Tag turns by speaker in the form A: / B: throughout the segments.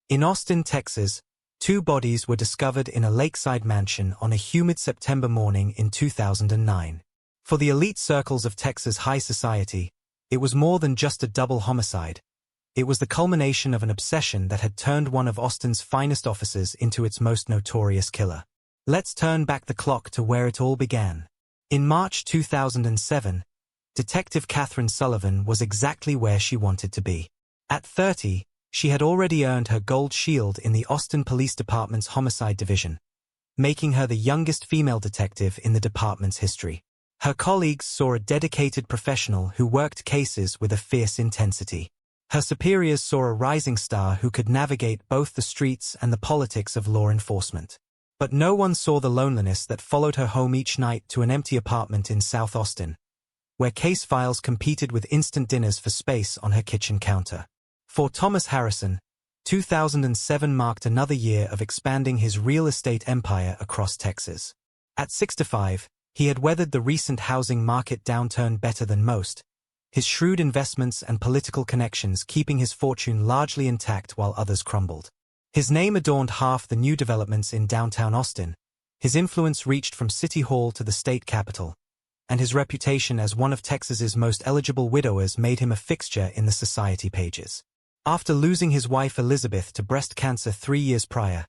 A: In Austin, Texas, two bodies were discovered in a lakeside mansion on a humid September morning in 2009. For the elite circles of Texas high society, it was more than just a double homicide. It was the culmination of an obsession that had turned one of Austin's finest officers into its most notorious killer. Let's turn back the clock to where it all began. In March 2007, Detective Katherine Sullivan was exactly where she wanted to be. At 30, she had already earned her gold shield in the Austin Police Department's Homicide Division, making her the youngest female detective in the department's history. Her colleagues saw a dedicated professional who worked cases with a fierce intensity. Her superiors saw a rising star who could navigate both the streets and the politics of law enforcement. But no one saw the loneliness that followed her home each night to an empty apartment in South Austin, where case files competed with instant dinners for space on her kitchen counter. For Thomas Harrison, 2007 marked another year of expanding his real estate empire across Texas. At 65, he had weathered the recent housing market downturn better than most, his shrewd investments and political connections keeping his fortune largely intact while others crumbled. His name adorned half the new developments in downtown Austin, his influence reached from City Hall to the state capitol, and his reputation as one of Texas's most eligible widowers made him a fixture in the society pages. After losing his wife Elizabeth to breast cancer 3 years prior,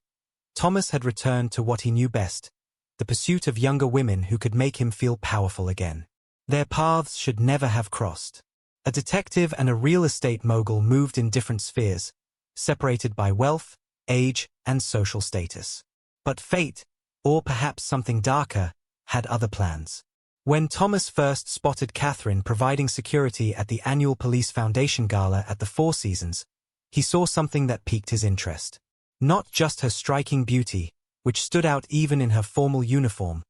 A: Thomas had returned to what he knew best, the pursuit of younger women who could make him feel powerful again. Their paths should never have crossed. A detective and a real estate mogul moved in different spheres, separated by wealth, age, and social status. But fate, or perhaps something darker, had other plans. When Thomas first spotted Katherine providing security at the annual Police Foundation Gala at the Four Seasons, he saw something that piqued his interest. Not just her striking beauty, which stood out even in her formal uniform,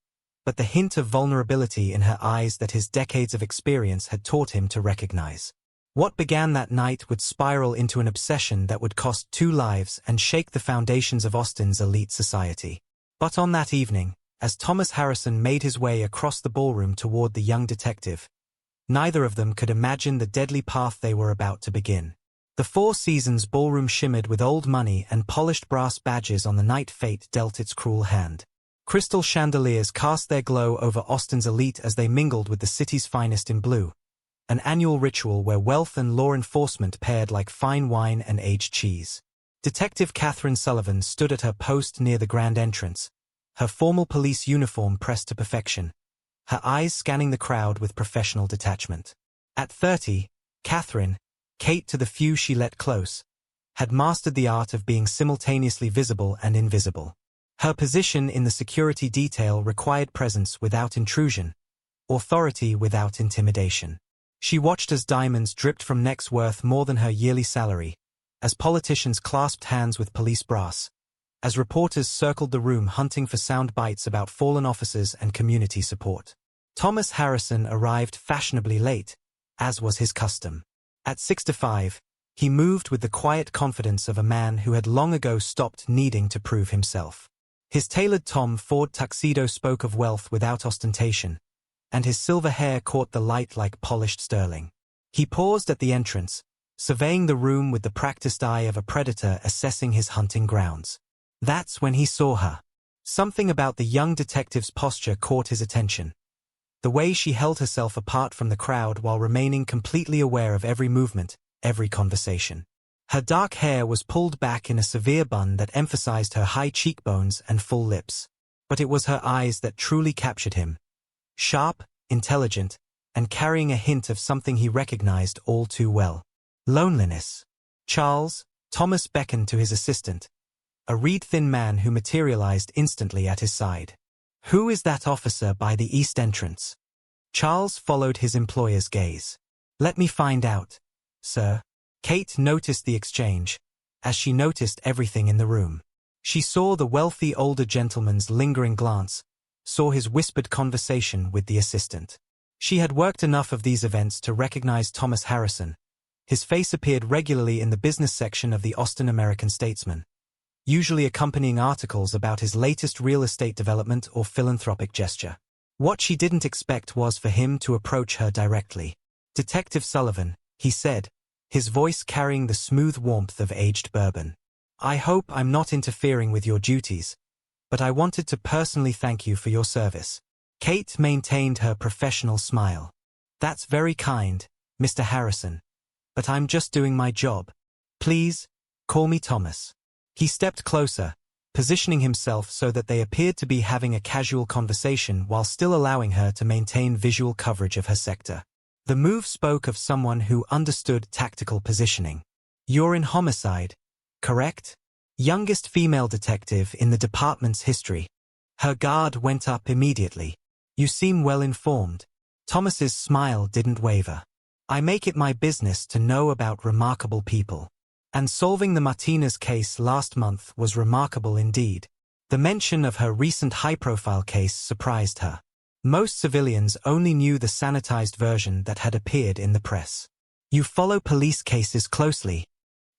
A: but the hint of vulnerability in her eyes that his decades of experience had taught him to recognize. What began that night would spiral into an obsession that would cost 2 lives and shake the foundations of Austin's elite society. But on that evening, as Thomas Harrison made his way across the ballroom toward the young detective, neither of them could imagine the deadly path they were about to begin. The Four Seasons ballroom shimmered with old money and polished brass badges on the night fate dealt its cruel hand. Crystal chandeliers cast their glow over Austin's elite as they mingled with the city's finest in blue, an annual ritual where wealth and law enforcement paired like fine wine and aged cheese. Detective Katherine Sullivan stood at her post near the grand entrance, her formal police uniform pressed to perfection, her eyes scanning the crowd with professional detachment. At 30, Katherine, Kate to the few she let close, had mastered the art of being simultaneously visible and invisible. Her position in the security detail required presence without intrusion, authority without intimidation. She watched as diamonds dripped from necks worth more than her yearly salary, as politicians clasped hands with police brass, as reporters circled the room hunting for sound bites about fallen officers and community support. Thomas Harrison arrived fashionably late, as was his custom. At 65, he moved with the quiet confidence of a man who had long ago stopped needing to prove himself. His tailored Tom Ford tuxedo spoke of wealth without ostentation, and his silver hair caught the light like polished sterling. He paused at the entrance, surveying the room with the practiced eye of a predator assessing his hunting grounds. That's when he saw her. Something about the young detective's posture caught his attention. The way she held herself apart from the crowd while remaining completely aware of every movement, every conversation. Her dark hair was pulled back in a severe bun that emphasized her high cheekbones and full lips. But it was her eyes that truly captured him. Sharp, intelligent, and carrying a hint of something he recognized all too well. Loneliness. Charles, Thomas beckoned to his assistant, a reed-thin man who materialized instantly at his side. Who is that officer by the east entrance? Charles followed his employer's gaze. Let me find out, sir. Kate noticed the exchange, as she noticed everything in the room. She saw the wealthy older gentleman's lingering glance, saw his whispered conversation with the assistant. She had worked enough of these events to recognize Thomas Harrison. His face appeared regularly in the business section of the Austin American-Statesman, usually accompanying articles about his latest real estate development or philanthropic gesture. What she didn't expect was for him to approach her directly. Detective Sullivan, he said, his voice carrying the smooth warmth of aged bourbon. I hope I'm not interfering with your duties, but I wanted to personally thank you for your service. Kate maintained her professional smile. That's very kind, Mr. Harrison, but I'm just doing my job. Please, call me Thomas. He stepped closer, positioning himself so that they appeared to be having a casual conversation while still allowing her to maintain visual coverage of her sector. The move spoke of someone who understood tactical positioning. You're in homicide, correct? Youngest female detective in the department's history. Her guard went up immediately. You seem well informed. Thomas's smile didn't waver. I make it my business to know about remarkable people. And solving the Martinez case last month was remarkable indeed. The mention of her recent high-profile case surprised her. Most civilians only knew the sanitized version that had appeared in the press. You follow police cases closely.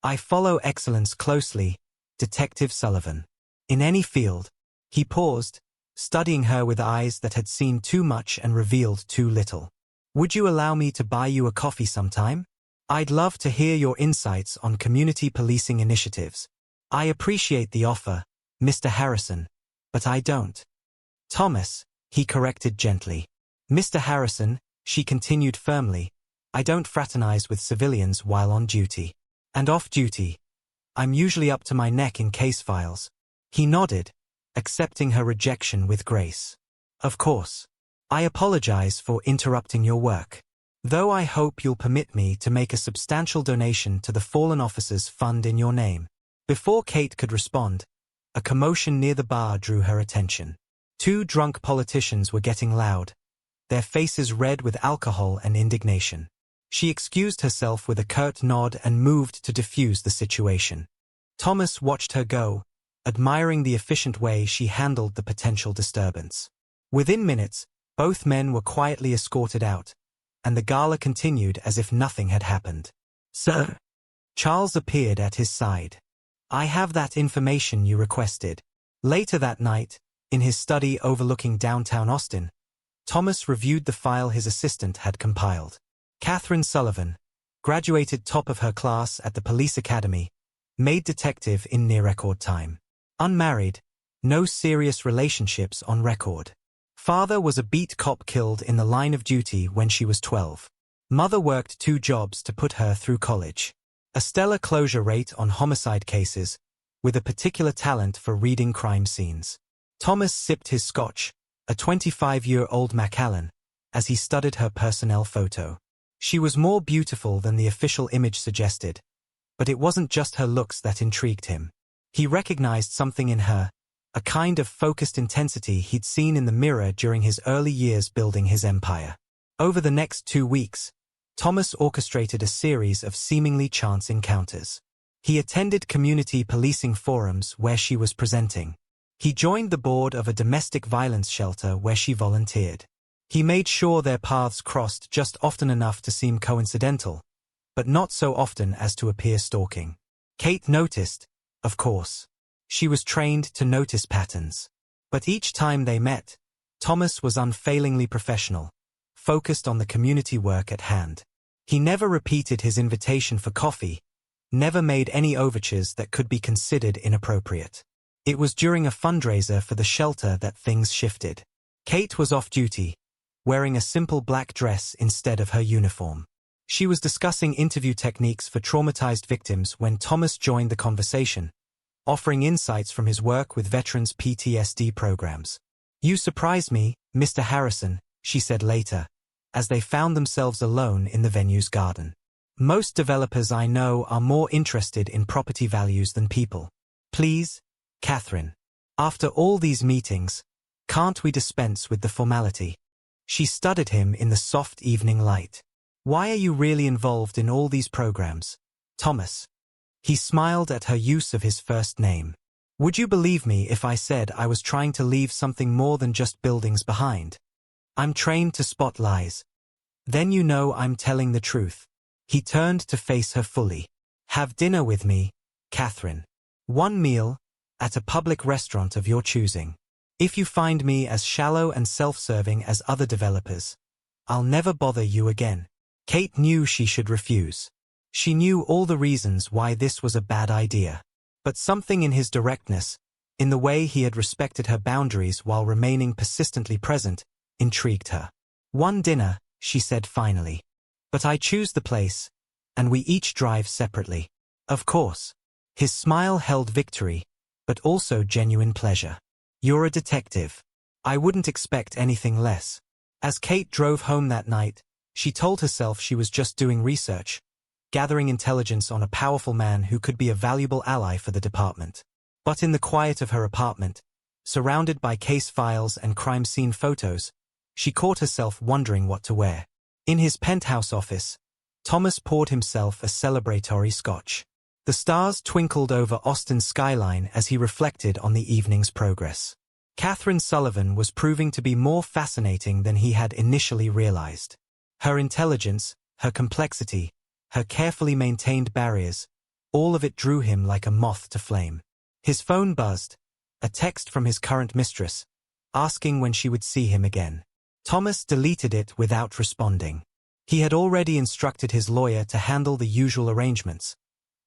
A: I follow excellence closely, Detective Sullivan. In any field. He paused, studying her with eyes that had seen too much and revealed too little. Would you allow me to buy you a coffee sometime? I'd love to hear your insights on community policing initiatives. I appreciate the offer, Mr. Harrison, but I don't. Thomas, he corrected gently. Mr. Harrison, she continued firmly, I don't fraternize with civilians while on duty. And off duty. I'm usually up to my neck in case files. He nodded, accepting her rejection with grace. Of course. I apologize for interrupting your work. Though I hope you'll permit me to make a substantial donation to the Fallen Officers Fund in your name. Before Kate could respond, a commotion near the bar drew her attention. Two drunk politicians were getting loud, their faces red with alcohol and indignation. She excused herself with a curt nod and moved to defuse the situation. Thomas watched her go, admiring the efficient way she handled the potential disturbance. Within minutes, both men were quietly escorted out, and the gala continued as if nothing had happened. Sir. Charles appeared at his side. I have that information you requested. Later that night, in his study overlooking downtown Austin, Thomas reviewed the file his assistant had compiled. Katherine Sullivan, graduated top of her class at the police academy, made detective in near record time. Unmarried, no serious relationships on record. Father was a beat cop killed in the line of duty when she was 12. Mother worked 2 jobs to put her through college. A stellar closure rate on homicide cases, with a particular talent for reading crime scenes. Thomas sipped his scotch, a 25-year-old Macallan, as he studied her personnel photo. She was more beautiful than the official image suggested, but it wasn't just her looks that intrigued him. He recognized something in her, a kind of focused intensity he'd seen in the mirror during his early years building his empire. Over the next 2 weeks, Thomas orchestrated a series of seemingly chance encounters. He attended community policing forums where she was presenting. He joined the board of a domestic violence shelter where she volunteered. He made sure their paths crossed just often enough to seem coincidental, but not so often as to appear stalking. Kate noticed, of course. She was trained to notice patterns. But each time they met, Thomas was unfailingly professional, focused on the community work at hand. He never repeated his invitation for coffee, never made any overtures that could be considered inappropriate. It was during a fundraiser for the shelter that things shifted. Kate was off duty, wearing a simple black dress instead of her uniform. She was discussing interview techniques for traumatized victims when Thomas joined the conversation, offering insights from his work with veterans' PTSD programs. You surprised me, Mr. Harrison, she said later, as they found themselves alone in the venue's garden. Most developers I know are more interested in property values than people. Please, Katherine. After all these meetings, can't we dispense with the formality? She studied him in the soft evening light. Why are you really involved in all these programs, Thomas? He smiled at her use of his first name. Would you believe me if I said I was trying to leave something more than just buildings behind? I'm trained to spot lies. Then you know I'm telling the truth. He turned to face her fully. Have dinner with me, Katherine. One meal, at a public restaurant of your choosing. If you find me as shallow and self-serving as other developers, I'll never bother you again. Kate knew she should refuse. She knew all the reasons why this was a bad idea. But something in his directness, in the way he had respected her boundaries while remaining persistently present, intrigued her. "One dinner," she said finally. "But I choose the place, and we each drive separately." "Of course." His smile held victory, but also genuine pleasure. "You're a detective. I wouldn't expect anything less." As Kate drove home that night, she told herself she was just doing research, gathering intelligence on a powerful man who could be a valuable ally for the department. But in the quiet of her apartment, surrounded by case files and crime scene photos, she caught herself wondering what to wear. In his penthouse office, Thomas poured himself a celebratory scotch. The stars twinkled over Austin's skyline as he reflected on the evening's progress. Katherine Sullivan was proving to be more fascinating than he had initially realized. Her intelligence, her complexity, her carefully maintained barriers, all of it drew him like a moth to flame. His phone buzzed, a text from his current mistress, asking when she would see him again. Thomas deleted it without responding. He had already instructed his lawyer to handle the usual arrangements,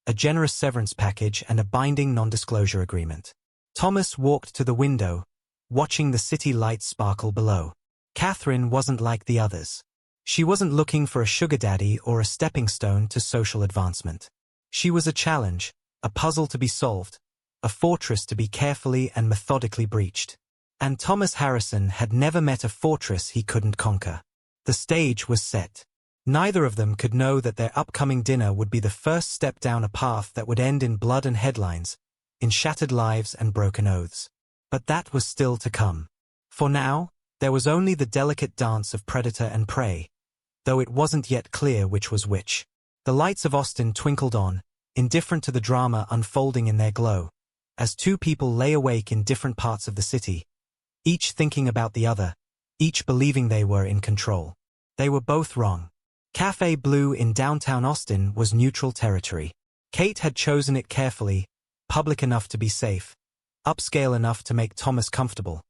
A: a generous severance package and a binding non-disclosure agreement. Thomas walked to the window, watching the city lights sparkle below. Katherine wasn't like the others. She wasn't looking for a sugar daddy or a stepping stone to social advancement. She was a challenge, a puzzle to be solved, a fortress to be carefully and methodically breached. And Thomas Harrison had never met a fortress he couldn't conquer. The stage was set. Neither of them could know that their upcoming dinner would be the first step down a path that would end in blood and headlines, in shattered lives and broken oaths. But that was still to come. For now, there was only the delicate dance of predator and prey, though it wasn't yet clear which was which. The lights of Austin twinkled on, indifferent to the drama unfolding in their glow, as two people lay awake in different parts of the city, each thinking about the other, each believing they were in control. They were both wrong. Café Blue in downtown Austin was neutral territory. Kate had chosen it carefully, public enough to be safe, upscale enough to make Thomas comfortable,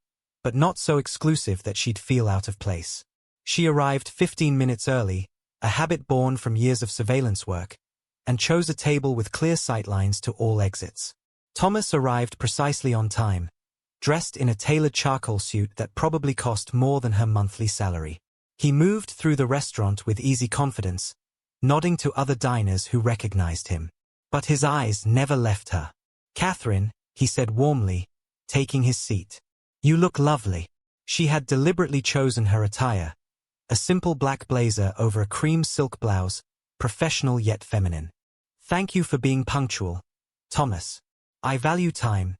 A: but not so exclusive that she'd feel out of place. She arrived 15 minutes early, a habit born from years of surveillance work, and chose a table with clear sightlines to all exits. Thomas arrived precisely on time, dressed in a tailored charcoal suit that probably cost more than her monthly salary. He moved through the restaurant with easy confidence, nodding to other diners who recognized him. But his eyes never left her. "Katherine," he said warmly, taking his seat. "You look lovely." She had deliberately chosen her attire, a simple black blazer over a cream silk blouse, professional yet feminine. "Thank you for being punctual, Thomas. I value time,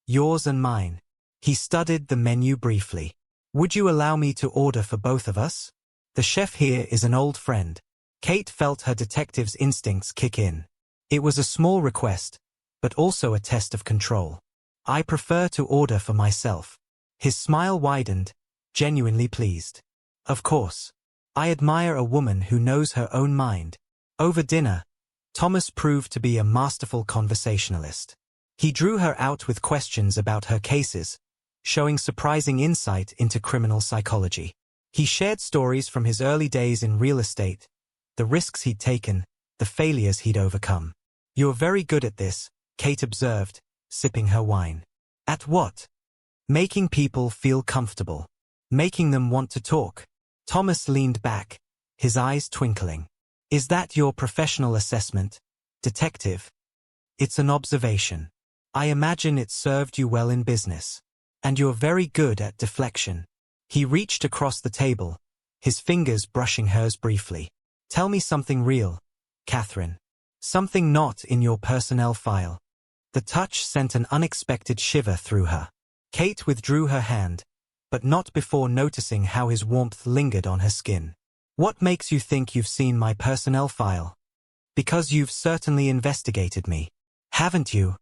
A: yours and mine." He studied the menu briefly. "Would you allow me to order for both of us? The chef here is an old friend." Kate felt her detective's instincts kick in. It was a small request, but also a test of control. "I prefer to order for myself." His smile widened, genuinely pleased. "Of course. I admire a woman who knows her own mind." Over dinner, Thomas proved to be a masterful conversationalist. He drew her out with questions about her cases, showing surprising insight into criminal psychology. He shared stories from his early days in real estate, the risks he'd taken, the failures he'd overcome. "You're very good at this," Kate observed, sipping her wine. "At what?" "Making people feel comfortable. Making them want to talk." Thomas leaned back, his eyes twinkling. "Is that your professional assessment, detective?" "It's an observation. I imagine it served you well in business. And you're very good at deflection." He reached across the table, his fingers brushing hers briefly. "Tell me something real, Katherine. Something not in your personnel file." The touch sent an unexpected shiver through her. Kate withdrew her hand, but not before noticing how his warmth lingered on her skin. "What makes you think you've seen my personnel file?" "Because you've certainly investigated me. Haven't you?"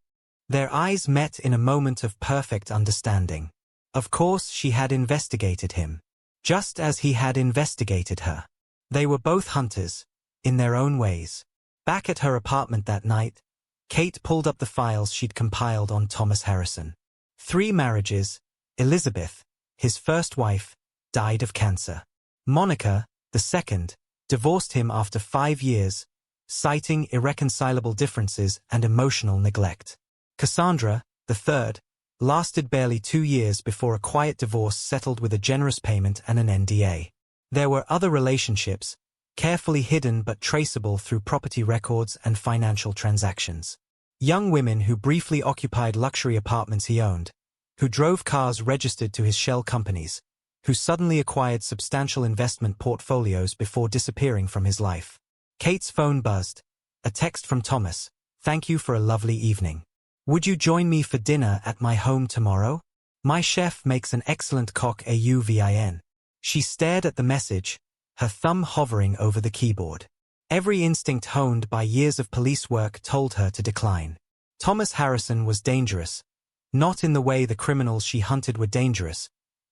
A: Their eyes met in a moment of perfect understanding. Of course she had investigated him, just as he had investigated her. They were both hunters, in their own ways. Back at her apartment that night, Kate pulled up the files she'd compiled on Thomas Harrison. 3 marriages. Elizabeth, his first wife, died of cancer. Monica, the second, divorced him after 5 years, citing irreconcilable differences and emotional neglect. Cassandra, the third, lasted barely 2 years before a quiet divorce settled with a generous payment and an NDA. There were other relationships, carefully hidden but traceable through property records and financial transactions. Young women who briefly occupied luxury apartments he owned, who drove cars registered to his shell companies, who suddenly acquired substantial investment portfolios before disappearing from his life. Kate's phone buzzed. A text from Thomas. "Thank you for a lovely evening. Would you join me for dinner at my home tomorrow? My chef makes an excellent coq au vin." She stared at the message, her thumb hovering over the keyboard. Every instinct honed by years of police work told her to decline. Thomas Harrison was dangerous, not in the way the criminals she hunted were dangerous,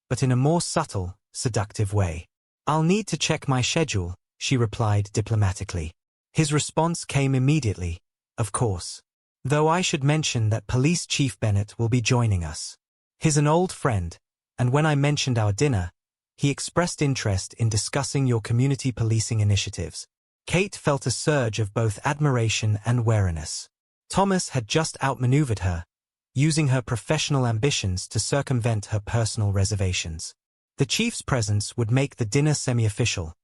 A: but in a more subtle, seductive way. "I'll need to check my schedule," she replied diplomatically. His response came immediately. "Of course. Though I should mention that Police Chief Bennett will be joining us. He's an old friend, and when I mentioned our dinner, he expressed interest in discussing your community policing initiatives." Kate felt a surge of both admiration and wariness. Thomas had just outmaneuvered her, using her professional ambitions to circumvent her personal reservations. The chief's presence would make the dinner semi-official,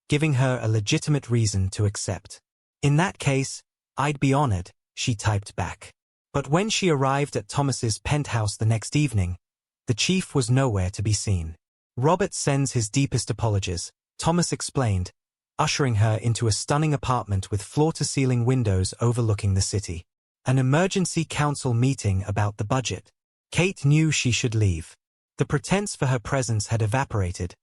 A: giving her a legitimate reason to accept. "In that case, I'd be honored," she typed back. But when she arrived at Thomas's penthouse the next evening, the chief was nowhere to be seen. "Robert sends his deepest apologies," Thomas explained, ushering her into a stunning apartment with floor-to-ceiling windows overlooking the city. An emergency council meeting about the budget. Kate knew she should leave. The pretense for her presence had evaporated,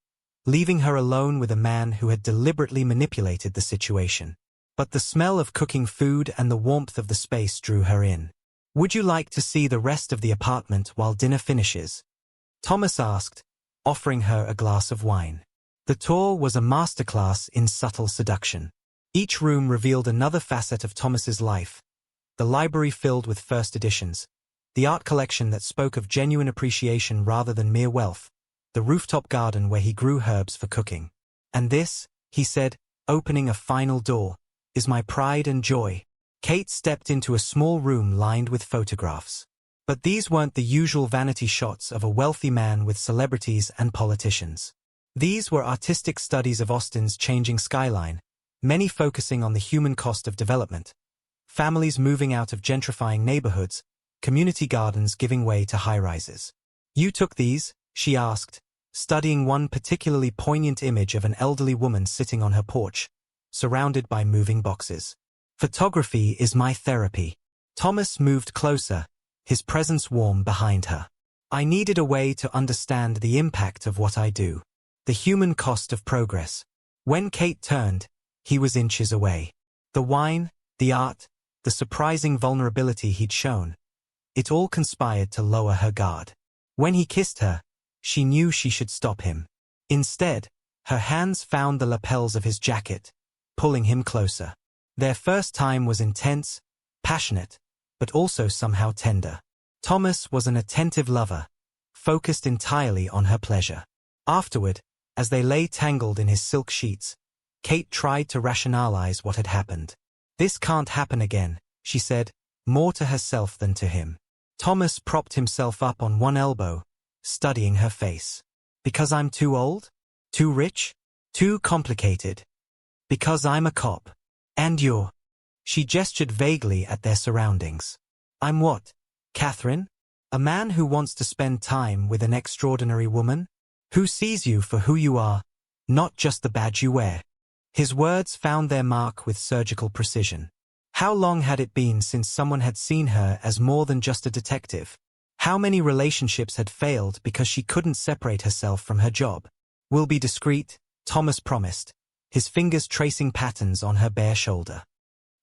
A: leaving her alone with a man who had deliberately manipulated the situation. But the smell of cooking food and the warmth of the space drew her in. "Would you like to see the rest of the apartment while dinner finishes?" Thomas asked, offering her a glass of wine. The tour was a masterclass in subtle seduction. Each room revealed another facet of Thomas's life. The library filled with first editions, the art collection that spoke of genuine appreciation rather than mere wealth, the rooftop garden where he grew herbs for cooking. "And this," he said, opening a final door, "is my pride and joy." Kate stepped into a small room lined with photographs. But these weren't the usual vanity shots of a wealthy man with celebrities and politicians. These were artistic studies of Austin's changing skyline, many focusing on the human cost of development. Families moving out of gentrifying neighborhoods, community gardens giving way to high-rises. "You took these?" she asked, studying one particularly poignant image of an elderly woman sitting on her porch, surrounded by moving boxes. "Photography is my therapy." Thomas moved closer, his presence warm behind her. "I needed a way to understand the impact of what I do. The human cost of progress." When Kate turned, he was inches away. The wine, the art, the surprising vulnerability he'd shown, it all conspired to lower her guard. When he kissed her, she knew she should stop him. Instead, her hands found the lapels of his jacket, pulling him closer. Their first time was intense, passionate, but also somehow tender. Thomas was an attentive lover, focused entirely on her pleasure. Afterward, as they lay tangled in his silk sheets, Kate tried to rationalize what had happened. "This can't happen again," she said, more to herself than to him. Thomas propped himself up on one elbow, studying her face. "Because I'm too old? Too rich? Too complicated? Because I'm a cop. And you're—" She gestured vaguely at their surroundings. "I'm what, Katherine? A man who wants to spend time with an extraordinary woman? Who sees you for who you are, not just the badge you wear." His words found their mark with surgical precision. How long had it been since someone had seen her as more than just a detective? How many relationships had failed because she couldn't separate herself from her job? "We'll be discreet," Thomas promised, his fingers tracing patterns on her bare shoulder.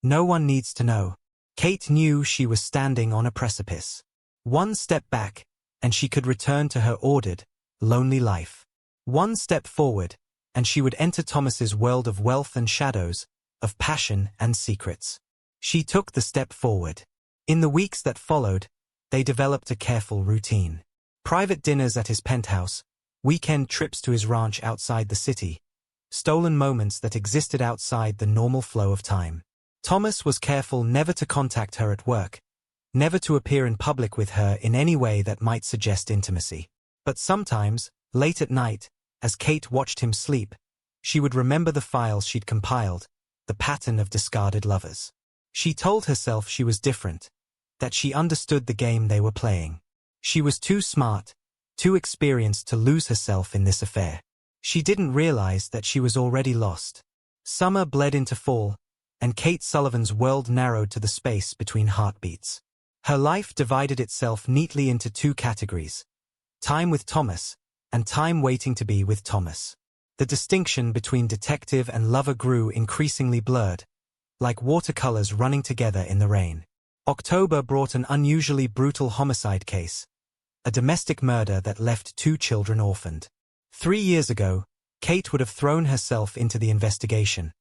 A: "No one needs to know." Kate knew she was standing on a precipice. One step back, and she could return to her ordered, lonely life. One step forward, and she would enter Thomas's world of wealth and shadows, of passion and secrets. She took the step forward. In the weeks that followed, they developed a careful routine. Private dinners at his penthouse, weekend trips to his ranch outside the city, stolen moments that existed outside the normal flow of time. Thomas was careful never to contact her at work, never to appear in public with her in any way that might suggest intimacy. But sometimes, late at night, as Kate watched him sleep, she would remember the files she'd compiled, the pattern of discarded lovers. She told herself she was different, that she understood the game they were playing. She was too smart, too experienced to lose herself in this affair. She didn't realize that she was already lost. Summer bled into fall, and Kate Sullivan's world narrowed to the space between heartbeats. Her life divided itself neatly into two categories: time with Thomas, and time waiting to be with Thomas. The distinction between detective and lover grew increasingly blurred, like watercolors running together in the rain. October brought an unusually brutal homicide case, a domestic murder that left 2 children orphaned. 3 years ago, Kate would have thrown herself into the investigation,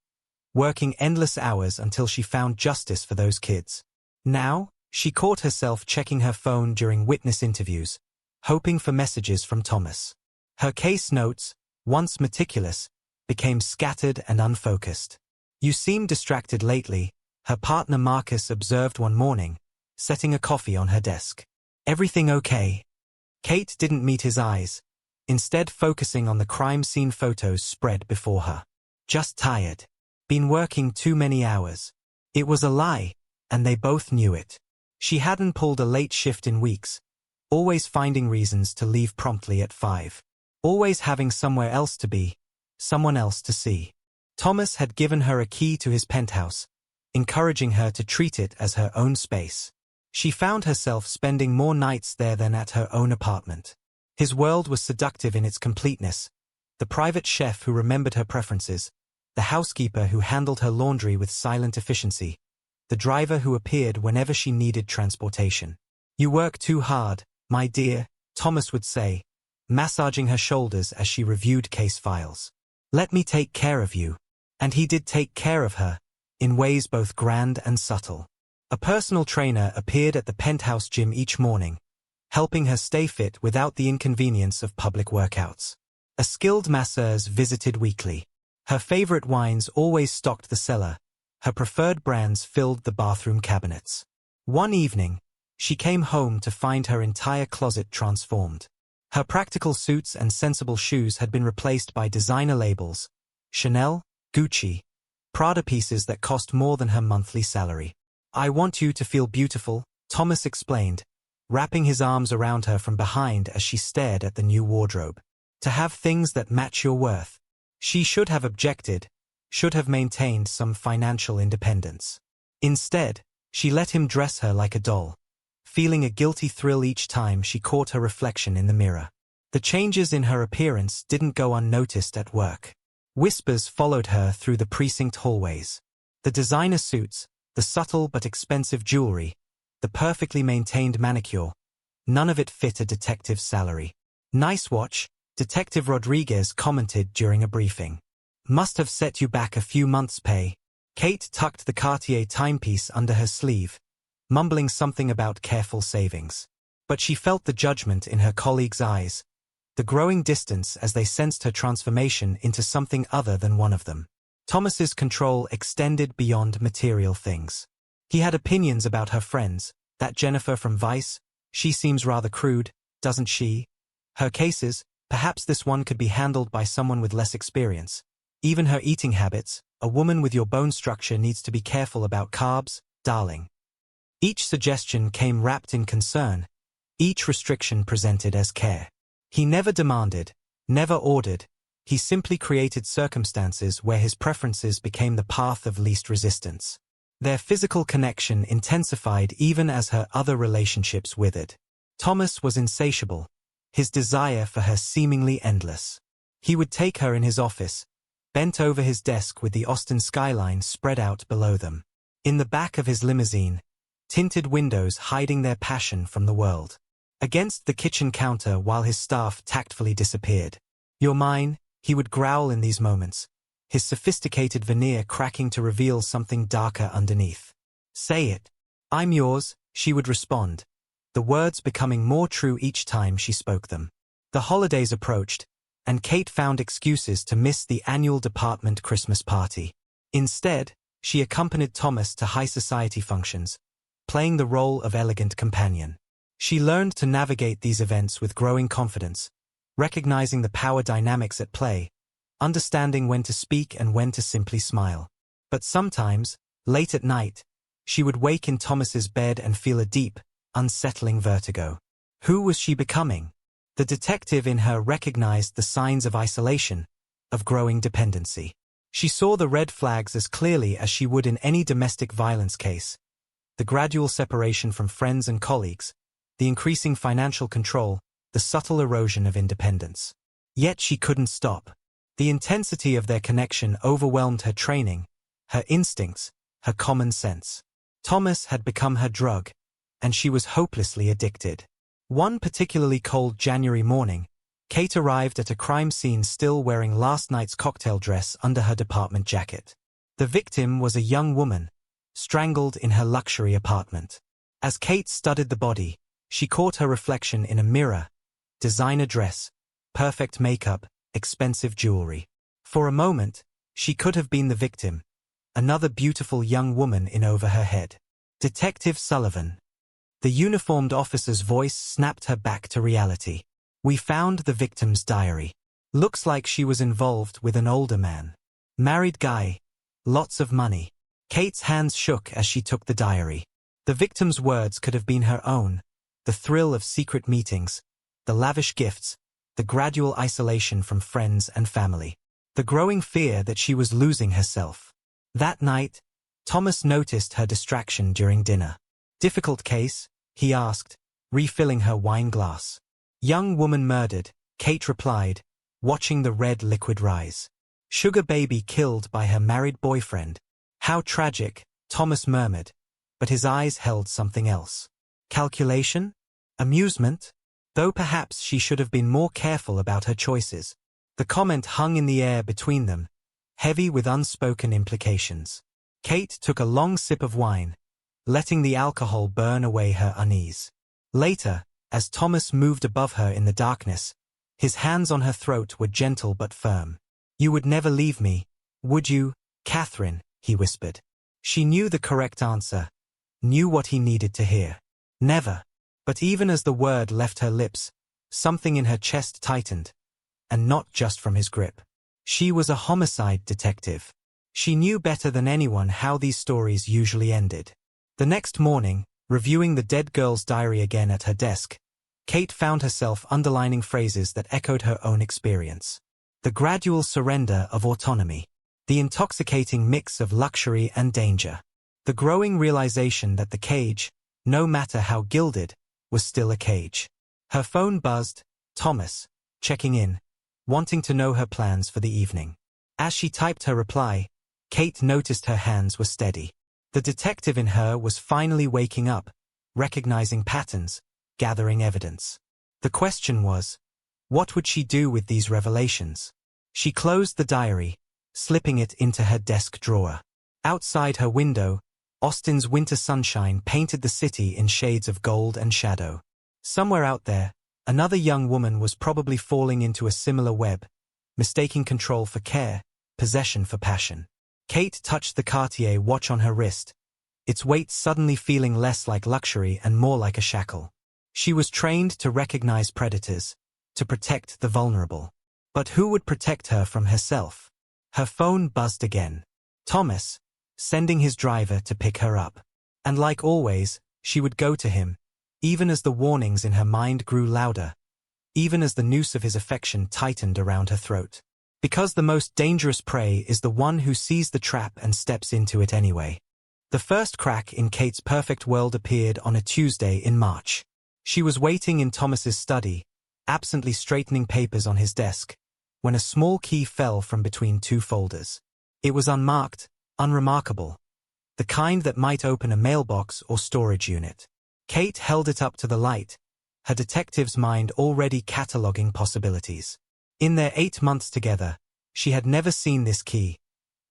A: working endless hours until she found justice for those kids. Now, she caught herself checking her phone during witness interviews, hoping for messages from Thomas. Her case notes, once meticulous, became scattered and unfocused. "You seem distracted lately," her partner Marcus observed one morning, setting a coffee on her desk. "Everything okay?" Kate didn't meet his eyes, instead focusing on the crime scene photos spread before her. "Just tired. Been working too many hours." It was a lie, and they both knew it. She hadn't pulled a late shift in weeks, always finding reasons to leave promptly at 5. Always having somewhere else to be, someone else to see. Thomas had given her a key to his penthouse, encouraging her to treat it as her own space. She found herself spending more nights there than at her own apartment. His world was seductive in its completeness: the private chef who remembered her preferences, the housekeeper who handled her laundry with silent efficiency, the driver who appeared whenever she needed transportation. "You work too hard, my dear," Thomas would say, massaging her shoulders as she reviewed case files. "Let me take care of you." And he did take care of her, in ways both grand and subtle. A personal trainer appeared at the penthouse gym each morning, helping her stay fit without the inconvenience of public workouts. A skilled masseuse visited weekly. Her favorite wines always stocked the cellar. Her preferred brands filled the bathroom cabinets. One evening, she came home to find her entire closet transformed. Her practical suits and sensible shoes had been replaced by designer labels: Chanel, Gucci, Prada pieces that cost more than her monthly salary. "I want you to feel beautiful," Thomas explained, wrapping his arms around her from behind as she stared at the new wardrobe. "To have things that match your worth." She should have objected, should have maintained some financial independence. Instead, she let him dress her like a doll, feeling a guilty thrill each time she caught her reflection in the mirror. The changes in her appearance didn't go unnoticed at work. Whispers followed her through the precinct hallways. The designer suits, the subtle but expensive jewelry, the perfectly maintained manicure, none of it fit a detective's salary. "Nice watch," Detective Rodriguez commented during a briefing. "Must have set you back a few months' pay." Kate tucked the Cartier timepiece under her sleeve, mumbling something about careful savings. But she felt the judgment in her colleagues' eyes, the growing distance as they sensed her transformation into something other than one of them. Thomas's control extended beyond material things. He had opinions about her friends: "That Jennifer from Vice, she seems rather crude, doesn't she?" Her cases: "Perhaps this one could be handled by someone with less experience." Even her eating habits: "A woman with your bone structure needs to be careful about carbs, darling." Each suggestion came wrapped in concern, each restriction presented as care. He never demanded, never ordered. He simply created circumstances where his preferences became the path of least resistance. Their physical connection intensified even as her other relationships withered. Thomas was insatiable, his desire for her seemingly endless. He would take her in his office, bent over his desk with the Austin skyline spread out below them. In the back of his limousine, tinted windows hiding their passion from the world. Against the kitchen counter while his staff tactfully disappeared. "You're mine," he would growl in these moments, his sophisticated veneer cracking to reveal something darker underneath. "Say it." "I'm yours," she would respond, the words becoming more true each time she spoke them. The holidays approached, and Kate found excuses to miss the annual department Christmas party. Instead, she accompanied Thomas to high society functions, playing the role of elegant companion. She learned to navigate these events with growing confidence, recognizing the power dynamics at play, understanding when to speak and when to simply smile. But sometimes, late at night, she would wake in Thomas's bed and feel a deep, unsettling vertigo. Who was she becoming? The detective in her recognized the signs of isolation, of growing dependency. She saw the red flags as clearly as she would in any domestic violence case. The gradual separation from friends and colleagues, the increasing financial control, the subtle erosion of independence. Yet she couldn't stop. The intensity of their connection overwhelmed her training, her instincts, her common sense. Thomas had become her drug, and she was hopelessly addicted. One particularly cold January morning, Kate arrived at a crime scene still wearing last night's cocktail dress under her department jacket. The victim was a young woman, strangled in her luxury apartment. As Kate studied the body, she caught her reflection in a mirror, designer dress, perfect makeup, expensive jewelry. For a moment, she could have been the victim, another beautiful young woman in over her head. Detective Sullivan. The uniformed officer's voice snapped her back to reality. We found the victim's diary. Looks like she was involved with an older man. Married guy. Lots of money. Kate's hands shook as she took the diary. The victim's words could have been her own. The thrill of secret meetings, the lavish gifts, the gradual isolation from friends and family. The growing fear that she was losing herself. That night, Thomas noticed her distraction during dinner. Difficult case? He asked, refilling her wine glass. Young woman murdered, Kate replied, watching the red liquid rise. Sugar baby killed by her married boyfriend. How tragic, Thomas murmured, but his eyes held something else. Calculation? Amusement? Though perhaps she should have been more careful about her choices. The comment hung in the air between them, heavy with unspoken implications. Kate took a long sip of wine, letting the alcohol burn away her unease. Later, as Thomas moved above her in the darkness, his hands on her throat were gentle but firm. You would never leave me, would you, Katherine? He whispered. She knew the correct answer, knew what he needed to hear. Never. But even as the word left her lips, something in her chest tightened, and not just from his grip. She was a homicide detective. She knew better than anyone how these stories usually ended. The next morning, reviewing the dead girl's diary again at her desk, Kate found herself underlining phrases that echoed her own experience. The gradual surrender of autonomy. The intoxicating mix of luxury and danger. The growing realization that the cage, no matter how gilded, was still a cage. Her phone buzzed, Thomas, checking in, wanting to know her plans for the evening. As she typed her reply, Kate noticed her hands were steady. The detective in her was finally waking up, recognizing patterns, gathering evidence. The question was, what would she do with these revelations? She closed the diary, slipping it into her desk drawer. Outside her window, Austin's winter sunshine painted the city in shades of gold and shadow. Somewhere out there, another young woman was probably falling into a similar web, mistaking control for care, possession for passion. Kate touched the Cartier watch on her wrist, its weight suddenly feeling less like luxury and more like a shackle. She was trained to recognize predators, to protect the vulnerable. But who would protect her from herself? Her phone buzzed again. Thomas, sending his driver to pick her up. And like always, she would go to him, even as the warnings in her mind grew louder, even as the noose of his affection tightened around her throat. Because the most dangerous prey is the one who sees the trap and steps into it anyway. The first crack in Kate's perfect world appeared on a Tuesday in March. She was waiting in Thomas's study, absently straightening papers on his desk, when a small key fell from between two folders. It was unmarked, unremarkable, the kind that might open a mailbox or storage unit. Kate held it up to the light, her detective's mind already cataloging possibilities. In their 8 months together, she had never seen this key,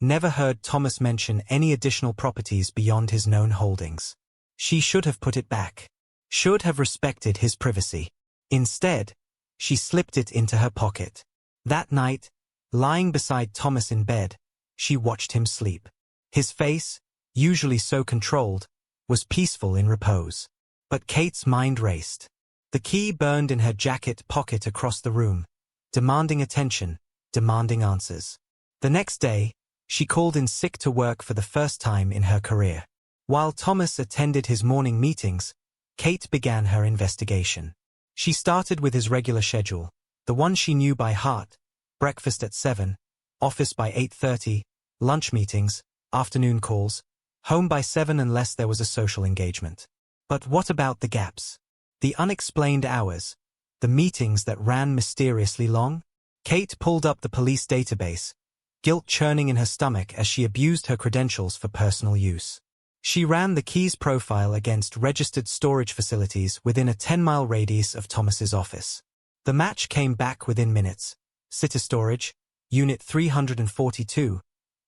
A: never heard Thomas mention any additional properties beyond his known holdings. She should have put it back, should have respected his privacy. Instead, she slipped it into her pocket. That night, lying beside Thomas in bed, she watched him sleep. His face, usually so controlled, was peaceful in repose. But Kate's mind raced. The key burned in her jacket pocket across the room, demanding attention, demanding answers. The next day, she called in sick to work for the first time in her career. While Thomas attended his morning meetings, Kate began her investigation. She started with his regular schedule, the one she knew by heart: breakfast at 7, office by 8:30, lunch meetings, afternoon calls, home by 7 unless there was a social engagement. But what about the gaps? The unexplained hours, the meetings that ran mysteriously long? Kate pulled up the police database, guilt churning in her stomach as she abused her credentials for personal use. She ran the Keys profile against registered storage facilities within a 10-mile radius of Thomas's office. The match came back within minutes. City Storage, Unit 342,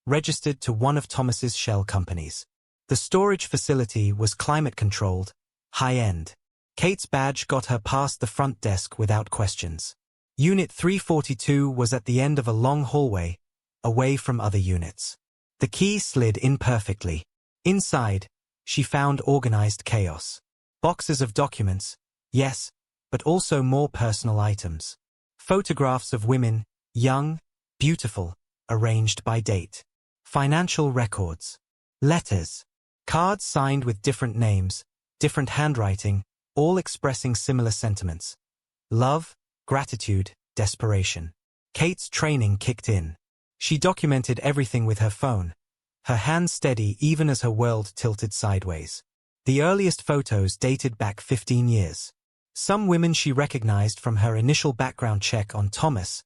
A: registered to one of Thomas's shell companies. The storage facility was climate-controlled, high-end. Kate's badge got her past the front desk without questions. Unit 342 was at the end of a long hallway, away from other units. The key slid in perfectly. Inside, she found organized chaos. Boxes of documents, yes, but also more personal items. Photographs of women, young, beautiful, arranged by date. Financial records. Letters. Cards signed with different names, different handwriting, all expressing similar sentiments. Love, gratitude, desperation. Kate's training kicked in. She documented everything with her phone, her hands steady even as her world tilted sideways. The earliest photos dated back 15 years. Some women she recognized from her initial background check on Thomas,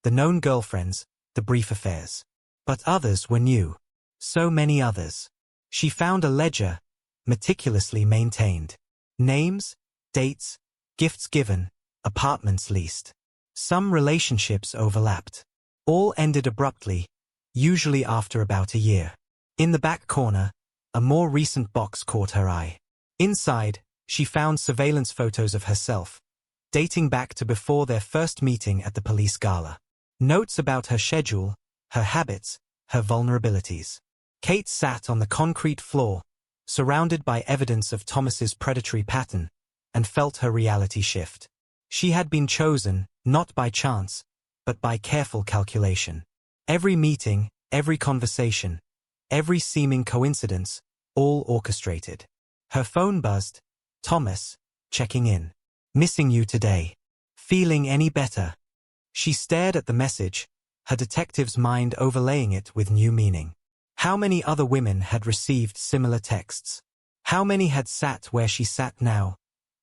A: the known girlfriends, the brief affairs. But others were new. So many others. She found a ledger, meticulously maintained. Names, dates, gifts given, apartments leased. Some relationships overlapped. All ended abruptly, usually after about a year. In the back corner, a more recent box caught her eye. Inside, she found surveillance photos of herself, dating back to before their first meeting at the police gala. Notes about her schedule, her habits, her vulnerabilities. Kate sat on the concrete floor, surrounded by evidence of Thomas's predatory pattern, and felt her reality shift. She had been chosen, not by chance, but by careful calculation. Every meeting, every conversation, every seeming coincidence, all orchestrated. Her phone buzzed. Thomas, checking in. Missing you today. Feeling any better? She stared at the message, her detective's mind overlaying it with new meaning. How many other women had received similar texts? How many had sat where she sat now,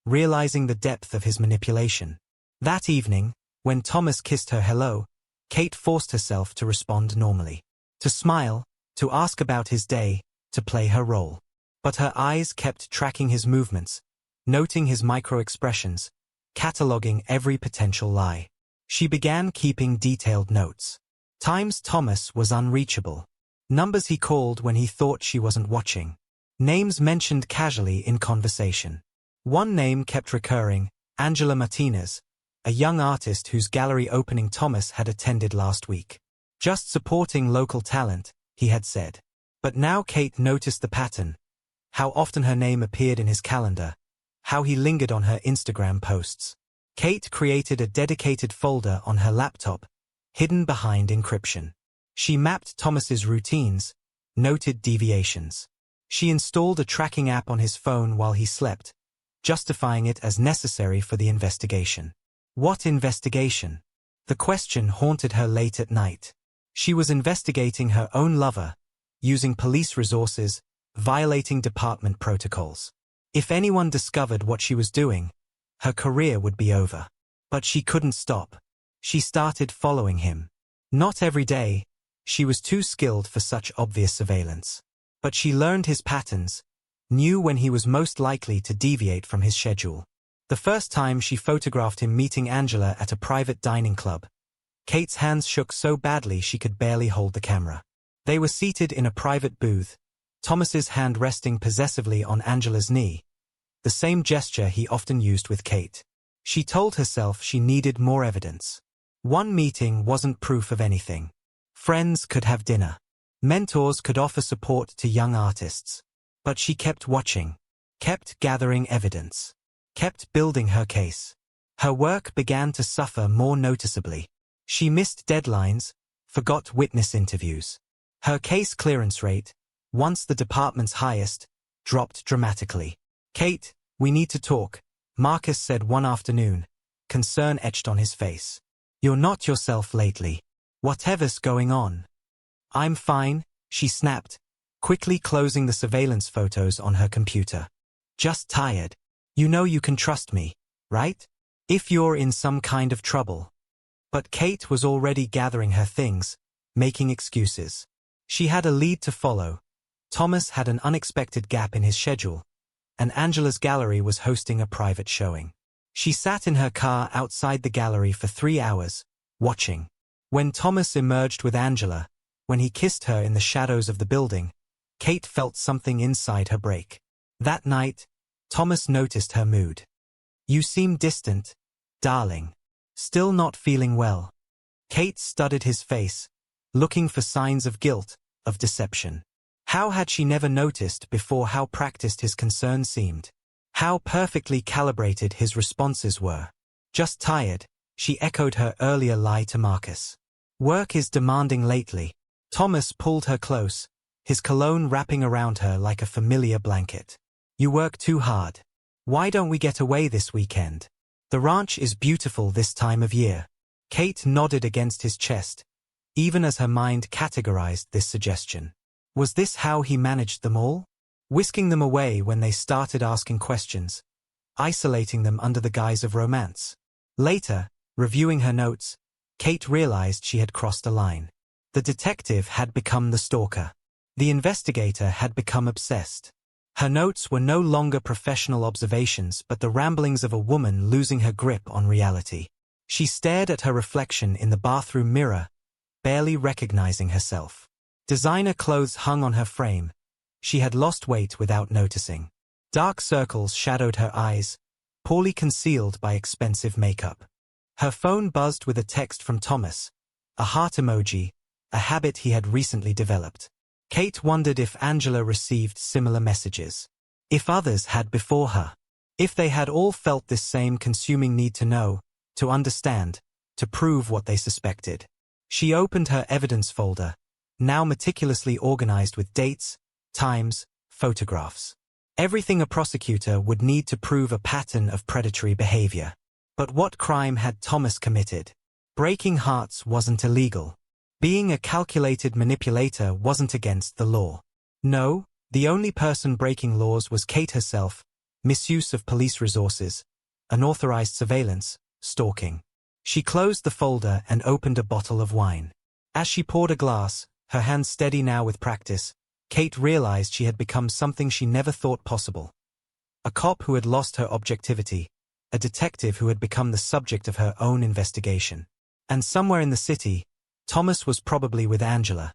A: realizing the depth of his manipulation? That evening, when Thomas kissed her hello, Kate forced herself to respond normally. To smile, to ask about his day, to play her role. But her eyes kept tracking his movements, noting his micro-expressions, cataloging every potential lie. She began keeping detailed notes. Times Thomas was unreachable. Numbers he called when he thought she wasn't watching. Names mentioned casually in conversation. One name kept recurring: Angela Martinez, a young artist whose gallery opening Thomas had attended last week. Just supporting local talent, he had said. But now Kate noticed the pattern. How often her name appeared in his calendar. How he lingered on her Instagram posts. Kate created a dedicated folder on her laptop, hidden behind encryption. She mapped Thomas's routines, noted deviations. She installed a tracking app on his phone while he slept, justifying it as necessary for the investigation. What investigation? The question haunted her late at night. She was investigating her own lover, using police resources, violating department protocols. If anyone discovered what she was doing, her career would be over. But she couldn't stop. She started following him. Not every day. She was too skilled for such obvious surveillance. But she learned his patterns, knew when he was most likely to deviate from his schedule. The first time she photographed him meeting Angela at a private dining club, Kate's hands shook so badly she could barely hold the camera. They were seated in a private booth, Thomas's hand resting possessively on Angela's knee, the same gesture he often used with Kate. She told herself she needed more evidence. One meeting wasn't proof of anything. Friends could have dinner. Mentors could offer support to young artists. But she kept watching. kept gathering evidence, kept building her case. Her work began to suffer more noticeably. She missed deadlines, forgot witness interviews. Her case clearance rate, once the department's highest, dropped dramatically. "Kate, we need to talk," Marcus said one afternoon, concern etched on his face. "You're not yourself lately. Whatever's going on?" "I'm fine," she snapped, quickly closing the surveillance photos on her computer. "Just tired. You know you can trust me, right? If you're in some kind of trouble." But Kate was already gathering her things, making excuses. She had a lead to follow. Thomas had an unexpected gap in his schedule, and Angela's gallery was hosting a private showing. She sat in her car outside the gallery for 3 hours, watching. When Thomas emerged with Angela, when he kissed her in the shadows of the building, Kate felt something inside her break. That night, Thomas noticed her mood. "You seem distant, darling. Still not feeling well?" Kate studied his face, looking for signs of guilt, of deception. How had she never noticed before how practiced his concern seemed? How perfectly calibrated his responses were? "Just tired," she echoed her earlier lie to Marcus. "Work is demanding lately." Thomas pulled her close, his cologne wrapping around her like a familiar blanket. "You work too hard. Why don't we get away this weekend? The ranch is beautiful this time of year." Kate nodded against his chest, even as her mind categorized this suggestion. Was this how he managed them all? Whisking them away when they started asking questions, isolating them under the guise of romance. Later, reviewing her notes, Kate realized she had crossed a line. The detective had become the stalker. The investigator had become obsessed. Her notes were no longer professional observations but the ramblings of a woman losing her grip on reality. She stared at her reflection in the bathroom mirror, barely recognizing herself. Designer clothes hung on her frame. She had lost weight without noticing. Dark circles shadowed her eyes, poorly concealed by expensive makeup. Her phone buzzed with a text from Thomas, a heart emoji, a habit he had recently developed. Kate wondered if Angela received similar messages. If others had before her. If they had all felt this same consuming need to know, to understand, to prove what they suspected. She opened her evidence folder, now meticulously organized with dates, times, photographs. Everything a prosecutor would need to prove a pattern of predatory behavior. But what crime had Thomas committed? Breaking hearts wasn't illegal. Being a calculated manipulator wasn't against the law. No, the only person breaking laws was Kate herself, misuse of police resources, unauthorized surveillance, stalking. She closed the folder and opened a bottle of wine. As she poured a glass, her hands steady now with practice, Kate realized she had become something she never thought possible. A cop who had lost her objectivity, a detective who had become the subject of her own investigation. And somewhere in the city, Thomas was probably with Angela,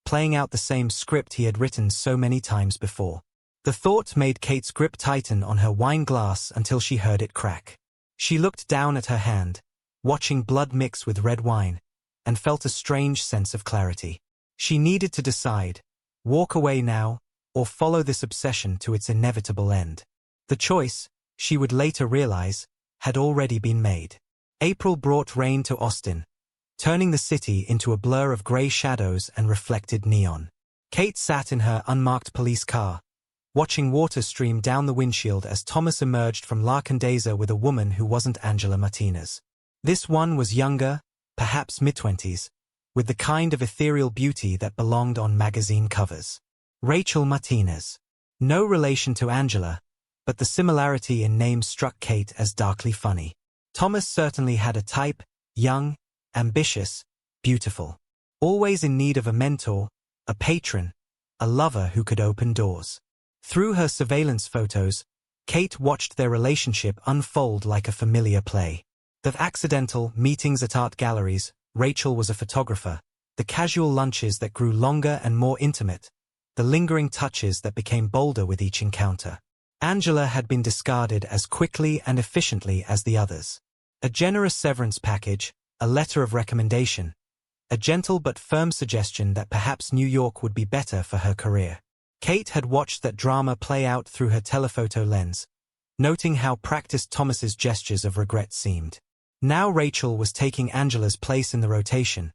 A: playing out the same script he had written so many times before. The thought made Kate's grip tighten on her wine glass until she heard it crack. She looked down at her hand, watching blood mix with red wine, and felt a strange sense of clarity. She needed to decide, walk away now, or follow this obsession to its inevitable end. The choice, she would later realize, had already been made. April brought rain to Austin, turning the city into a blur of gray shadows and reflected neon. Kate sat in her unmarked police car, watching water stream down the windshield as Thomas emerged from La Condesa with a woman who wasn't Angela Martinez. This one was younger, perhaps mid-20s, with the kind of ethereal beauty that belonged on magazine covers. Rachel Martinez. No relation to Angela, but the similarity in name struck Kate as darkly funny. Thomas certainly had a type, young, ambitious, beautiful. Always in need of a mentor, a patron, a lover who could open doors. Through her surveillance photos, Kate watched their relationship unfold like a familiar play. The accidental meetings at art galleries, Rachel was a photographer, the casual lunches that grew longer and more intimate, the lingering touches that became bolder with each encounter. Angela had been discarded as quickly and efficiently as the others. A generous severance package, a letter of recommendation, a gentle but firm suggestion that perhaps New York would be better for her career. Kate had watched that drama play out through her telephoto lens, noting how practiced Thomas's gestures of regret seemed. Now Rachel was taking Angela's place in the rotation,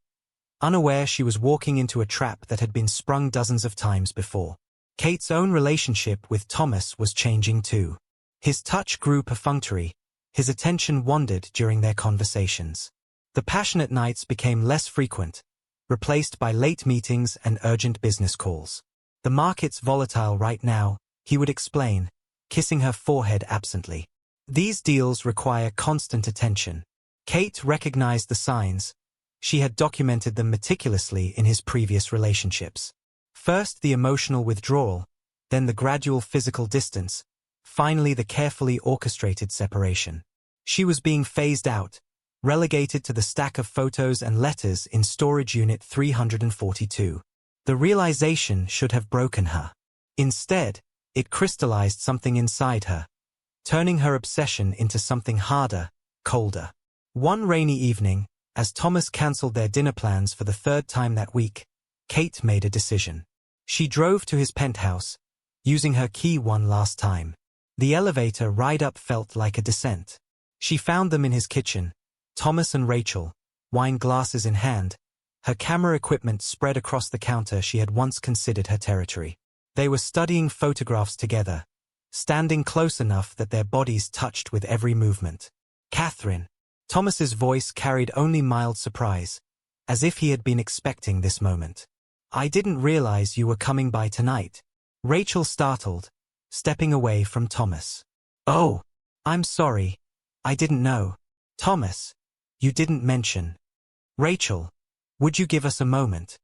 A: unaware she was walking into a trap that had been sprung dozens of times before. Kate's own relationship with Thomas was changing too. His touch grew perfunctory, his attention wandered during their conversations. The passionate nights became less frequent, replaced by late meetings and urgent business calls. The market's volatile right now, he would explain, kissing her forehead absently. These deals require constant attention. Kate recognized the signs. She had documented them meticulously in his previous relationships. First the emotional withdrawal, then the gradual physical distance, finally the carefully orchestrated separation. She was being phased out, relegated to the stack of photos and letters in storage unit 342. The realization should have broken her. Instead, it crystallized something inside her, turning her obsession into something harder, colder. One rainy evening, as Thomas cancelled their dinner plans for the third time that week, Kate made a decision. She drove to his penthouse, using her key one last time. The elevator ride up felt like a descent. She found them in his kitchen, Thomas and Rachel, wine glasses in hand, her camera equipment spread across the counter she had once considered her territory. They were studying photographs together, standing close enough that their bodies touched with every movement. Katherine. Thomas's voice carried only mild surprise, as if he had been expecting this moment. I didn't realize you were coming by tonight. Rachel startled, stepping away from Thomas. Oh, I'm sorry. I didn't know. Thomas, you didn't mention. Rachel, would you give us a moment?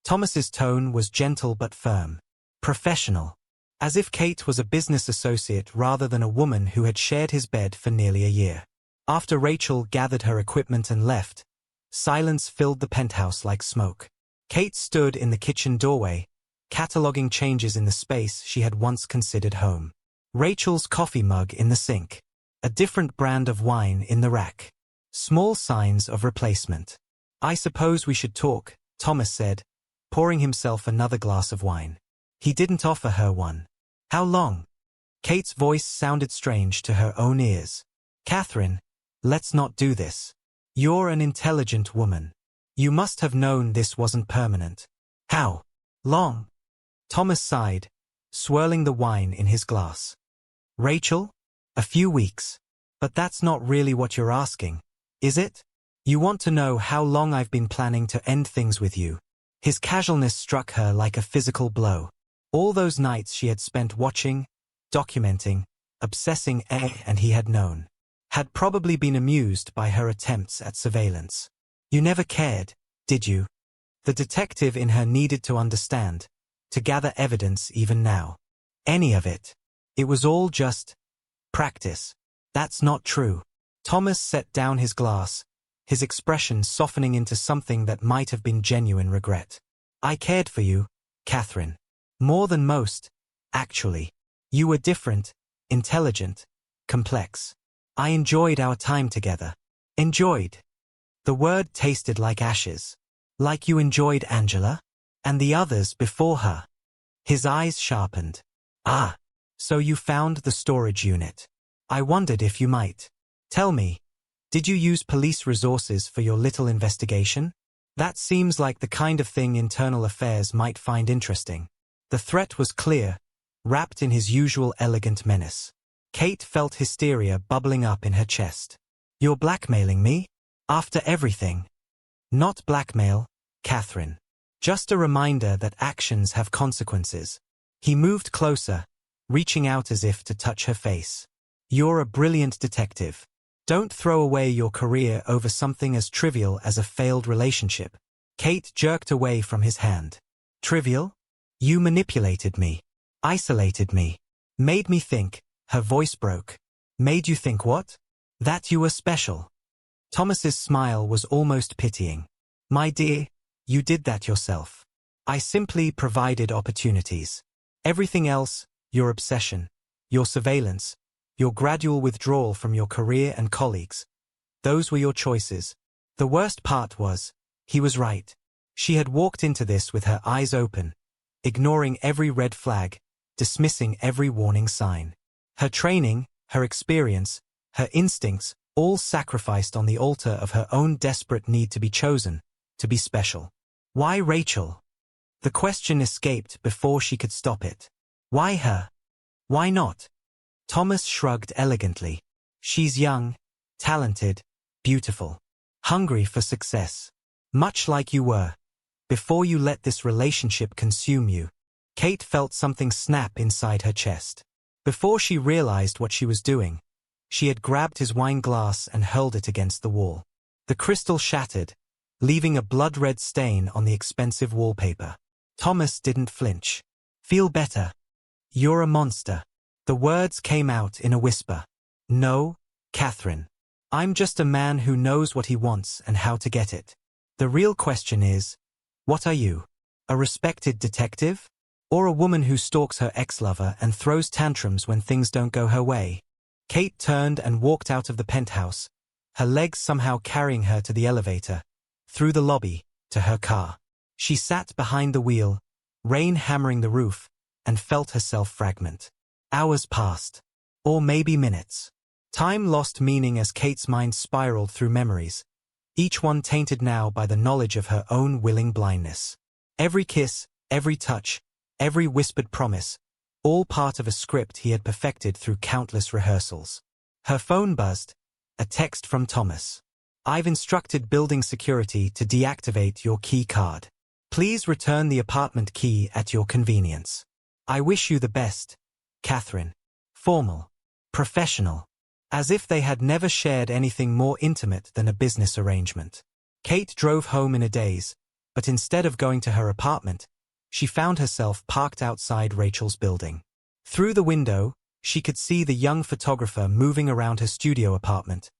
A: Thomas's tone was gentle but firm. Professional. As if Kate was a business associate rather than a woman who had shared his bed for nearly a year. After Rachel gathered her equipment and left, silence filled the penthouse like smoke. Kate stood in the kitchen doorway, cataloging changes in the space she had once considered home. Rachel's coffee mug in the sink. A different brand of wine in the rack. Small signs of replacement. I suppose we should talk, Thomas said, pouring himself another glass of wine. He didn't offer her one. How long? Kate's voice sounded strange to her own ears. Katherine, let's not do this. You're an intelligent woman. You must have known this wasn't permanent. How long? Thomas sighed, swirling the wine in his glass. Rachel? A few weeks. But that's not really what you're asking, is it? You want to know how long I've been planning to end things with you. His casualness struck her like a physical blow. All those nights she had spent watching, documenting, obsessing, and he had known. Had probably been amused by her attempts at surveillance. You never cared, did you? The detective in her needed to understand, to gather evidence even now. Any of it. It was all just practice. That's not true. Thomas set down his glass, his expression softening into something that might have been genuine regret. I cared for you, Katherine. More than most, actually. You were different, intelligent, complex. I enjoyed our time together. Enjoyed. The word tasted like ashes. Like you enjoyed Angela? And the others before her. His eyes sharpened. Ah, so you found the storage unit. I wondered if you might. Tell me, did you use police resources for your little investigation? That seems like the kind of thing Internal Affairs might find interesting. The threat was clear, wrapped in his usual elegant menace. Kate felt hysteria bubbling up in her chest. You're blackmailing me? After everything? Not blackmail, Katherine. Just a reminder that actions have consequences. He moved closer, reaching out as if to touch her face. You're a brilliant detective. Don't throw away your career over something as trivial as a failed relationship. Kate jerked away from his hand. Trivial? You manipulated me. Isolated me. Made me think. Her voice broke. Made you think what? That you were special. Thomas's smile was almost pitying. My dear, you did that yourself. I simply provided opportunities. Everything else, your obsession, your surveillance, your gradual withdrawal from your career and colleagues, those were your choices. The worst part was, he was right. She had walked into this with her eyes open, ignoring every red flag, dismissing every warning sign. Her training, her experience, her instincts, all sacrificed on the altar of her own desperate need to be chosen, to be special. Why Rachel? The question escaped before she could stop it. Why her? Why not? Thomas shrugged elegantly. She's young, talented, beautiful, hungry for success. Much like you were, before you let this relationship consume you. Kate felt something snap inside her chest. Before she realized what she was doing, she had grabbed his wine glass and hurled it against the wall. The crystal shattered, leaving a blood-red stain on the expensive wallpaper. Thomas didn't flinch. Feel better. You're a monster. The words came out in a whisper. No, Katherine. I'm just a man who knows what he wants and how to get it. The real question is, what are you? A respected detective? Or a woman who stalks her ex-lover and throws tantrums when things don't go her way? Kate turned and walked out of the penthouse, her legs somehow carrying her to the elevator, through the lobby, to her car. She sat behind the wheel, rain hammering the roof, and felt herself fragment. Hours passed. Or maybe minutes. Time lost meaning as Kate's mind spiraled through memories, each one tainted now by the knowledge of her own willing blindness. Every kiss, every touch, every whispered promise, all part of a script he had perfected through countless rehearsals. Her phone buzzed, a text from Thomas. I've instructed building security to deactivate your key card. Please return the apartment key at your convenience. I wish you the best, Katherine. Formal. Professional. As if they had never shared anything more intimate than a business arrangement. Kate drove home in a daze, but instead of going to her apartment, she found herself parked outside Rachel's building. Through the window, she could see the young photographer moving around her studio apartment,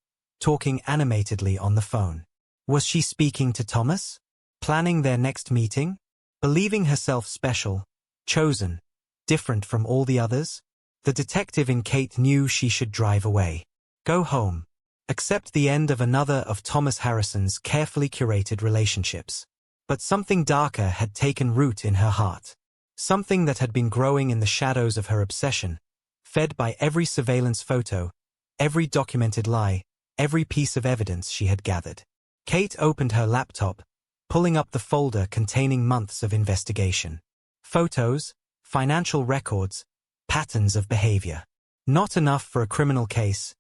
A: talking animatedly on the phone. Was she speaking to Thomas? Planning their next meeting? Believing herself special, chosen, different from all the others? The detective in Kate knew she should drive away. Go home. Accept the end of another of Thomas Harrison's carefully curated relationships. But something darker had taken root in her heart. Something that had been growing in the shadows of her obsession, fed by every surveillance photo, every documented lie, every piece of evidence she had gathered. Kate opened her laptop, pulling up the folder containing months of investigation. Photos, financial records, patterns of behavior. Not enough for a criminal case.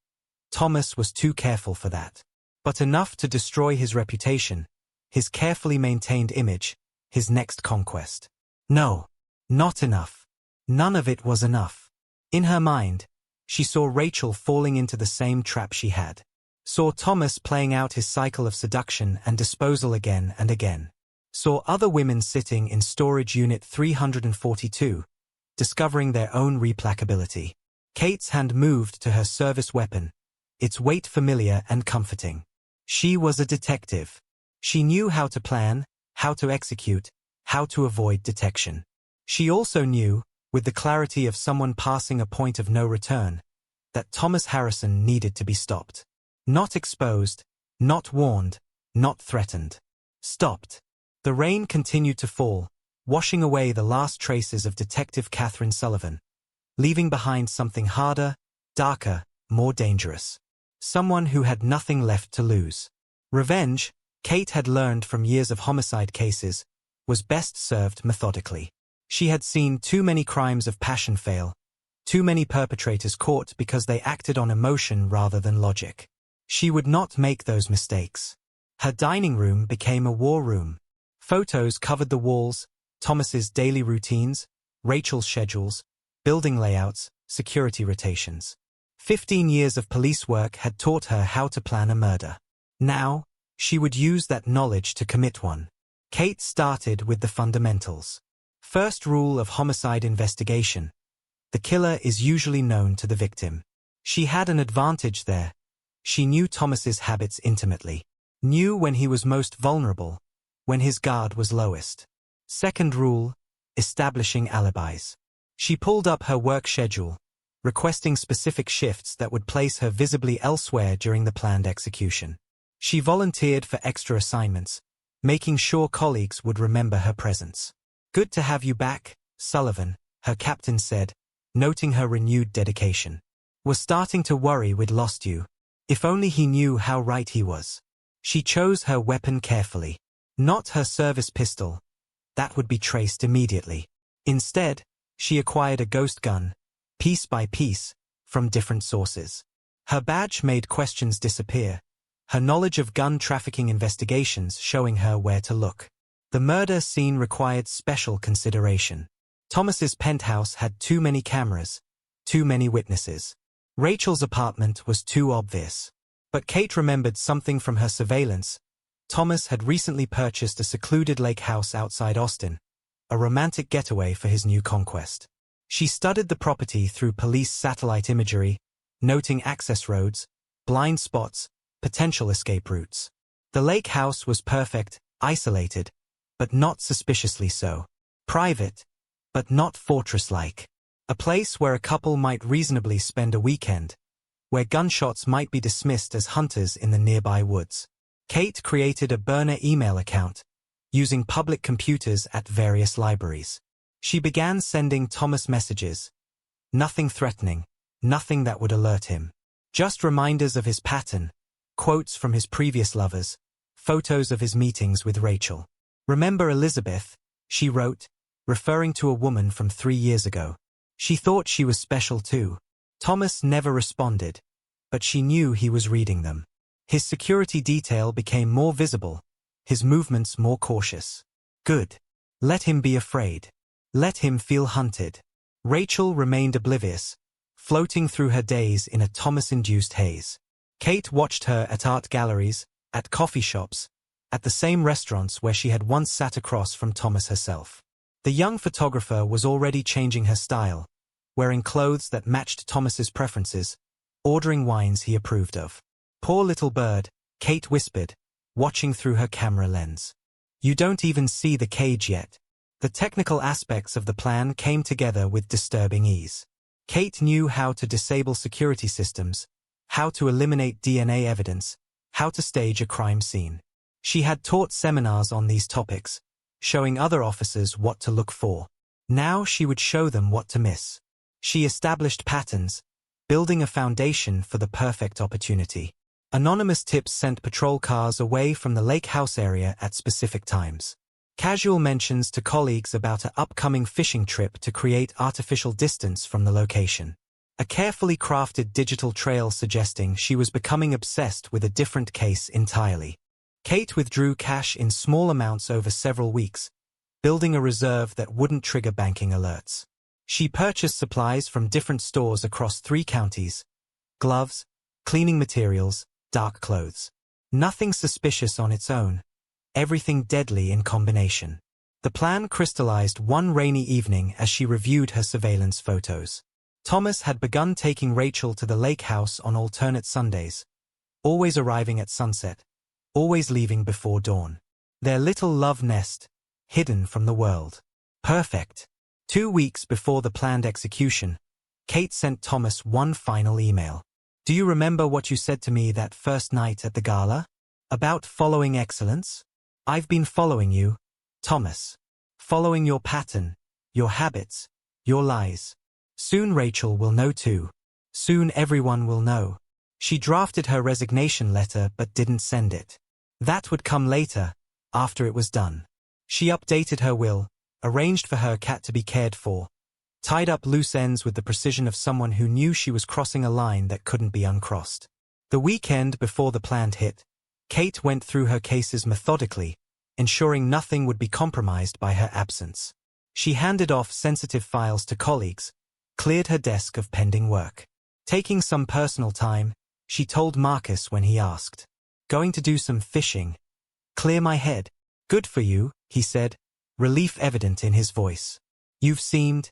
A: Thomas was too careful for that. But enough to destroy his reputation, his carefully maintained image, his next conquest. No, not enough. None of it was enough. In her mind, she saw Rachel falling into the same trap she had. Saw Thomas playing out his cycle of seduction and disposal again and again. Saw other women sitting in storage unit 342, discovering their own replacability. Kate's hand moved to her service weapon, its weight familiar and comforting. She was a detective. She knew how to plan, how to execute, how to avoid detection. She also knew, with the clarity of someone passing a point of no return, that Thomas Harrison needed to be stopped. Not exposed, not warned, not threatened. Stopped. The rain continued to fall, washing away the last traces of Detective Katherine Sullivan, leaving behind something harder, darker, more dangerous. Someone who had nothing left to lose. Revenge, Kate had learned from years of homicide cases, was best served methodically. She had seen too many crimes of passion fail, too many perpetrators caught because they acted on emotion rather than logic. She would not make those mistakes. Her dining room became a war room. Photos covered the walls, Thomas's daily routines, Rachel's schedules, building layouts, security rotations. 15 years of police work had taught her how to plan a murder. Now, she would use that knowledge to commit one. Kate started with the fundamentals. First rule of homicide investigation. The killer is usually known to the victim. She had an advantage there. She knew Thomas's habits intimately. Knew when he was most vulnerable, when his guard was lowest. Second rule, establishing alibis. She pulled up her work schedule, requesting specific shifts that would place her visibly elsewhere during the planned execution. She volunteered for extra assignments, making sure colleagues would remember her presence. Good to have you back, Sullivan, her captain said, noting her renewed dedication. We're starting to worry we'd lost you. If only he knew how right he was. She chose her weapon carefully. Not her service pistol. That would be traced immediately. Instead, she acquired a ghost gun, piece by piece, from different sources. Her badge made questions disappear, her knowledge of gun trafficking investigations showing her where to look. The murder scene required special consideration. Thomas's penthouse had too many cameras, too many witnesses. Rachel's apartment was too obvious. But Kate remembered something from her surveillance. Thomas had recently purchased a secluded lake house outside Austin, a romantic getaway for his new conquest. She studied the property through police satellite imagery, noting access roads, blind spots, potential escape routes. The lake house was perfect, isolated, but not suspiciously so. Private, but not fortress-like. A place where a couple might reasonably spend a weekend, where gunshots might be dismissed as hunters in the nearby woods. Kate created a burner email account, using public computers at various libraries. She began sending Thomas messages. Nothing threatening, nothing that would alert him. Just reminders of his pattern, quotes from his previous lovers, photos of his meetings with Rachel. Remember Elizabeth, she wrote, referring to a woman from 3 years ago. She thought she was special too. Thomas never responded, but she knew he was reading them. His security detail became more visible, his movements more cautious. Good. Let him be afraid. Let him feel hunted. Rachel remained oblivious, floating through her days in a Thomas-induced haze. Kate watched her at art galleries, at coffee shops, at the same restaurants where she had once sat across from Thomas herself. The young photographer was already changing her style, wearing clothes that matched Thomas's preferences, ordering wines he approved of. Poor little bird, Kate whispered, watching through her camera lens. You don't even see the cage yet. The technical aspects of the plan came together with disturbing ease. Kate knew how to disable security systems, how to eliminate DNA evidence, how to stage a crime scene. She had taught seminars on these topics, showing other officers what to look for. Now she would show them what to miss. She established patterns, building a foundation for the perfect opportunity. Anonymous tips sent patrol cars away from the lake house area at specific times. Casual mentions to colleagues about an upcoming fishing trip to create artificial distance from the location. A carefully crafted digital trail suggesting she was becoming obsessed with a different case entirely. Kate withdrew cash in small amounts over several weeks, building a reserve that wouldn't trigger banking alerts. She purchased supplies from different stores across 3 counties: gloves, cleaning materials, dark clothes. Nothing suspicious on its own, everything deadly in combination. The plan crystallized one rainy evening as she reviewed her surveillance photos. Thomas had begun taking Rachel to the lake house on alternate Sundays, always arriving at sunset, always leaving before dawn. Their little love nest, hidden from the world. Perfect. 2 weeks before the planned execution, Kate sent Thomas one final email. Do you remember what you said to me that first night at the gala? About following excellence? I've been following you, Thomas. Following your pattern, your habits, your lies. Soon Rachel will know too. Soon everyone will know. She drafted her resignation letter but didn't send it. That would come later, after it was done. She updated her will, arranged for her cat to be cared for, tied up loose ends with the precision of someone who knew she was crossing a line that couldn't be uncrossed. The weekend before the planned hit, Kate went through her cases methodically, ensuring nothing would be compromised by her absence. She handed off sensitive files to colleagues, cleared her desk of pending work. Taking some personal time, she told Marcus when he asked. Going to do some fishing. Clear my head. Good for you, he said, relief evident in his voice. You've seemed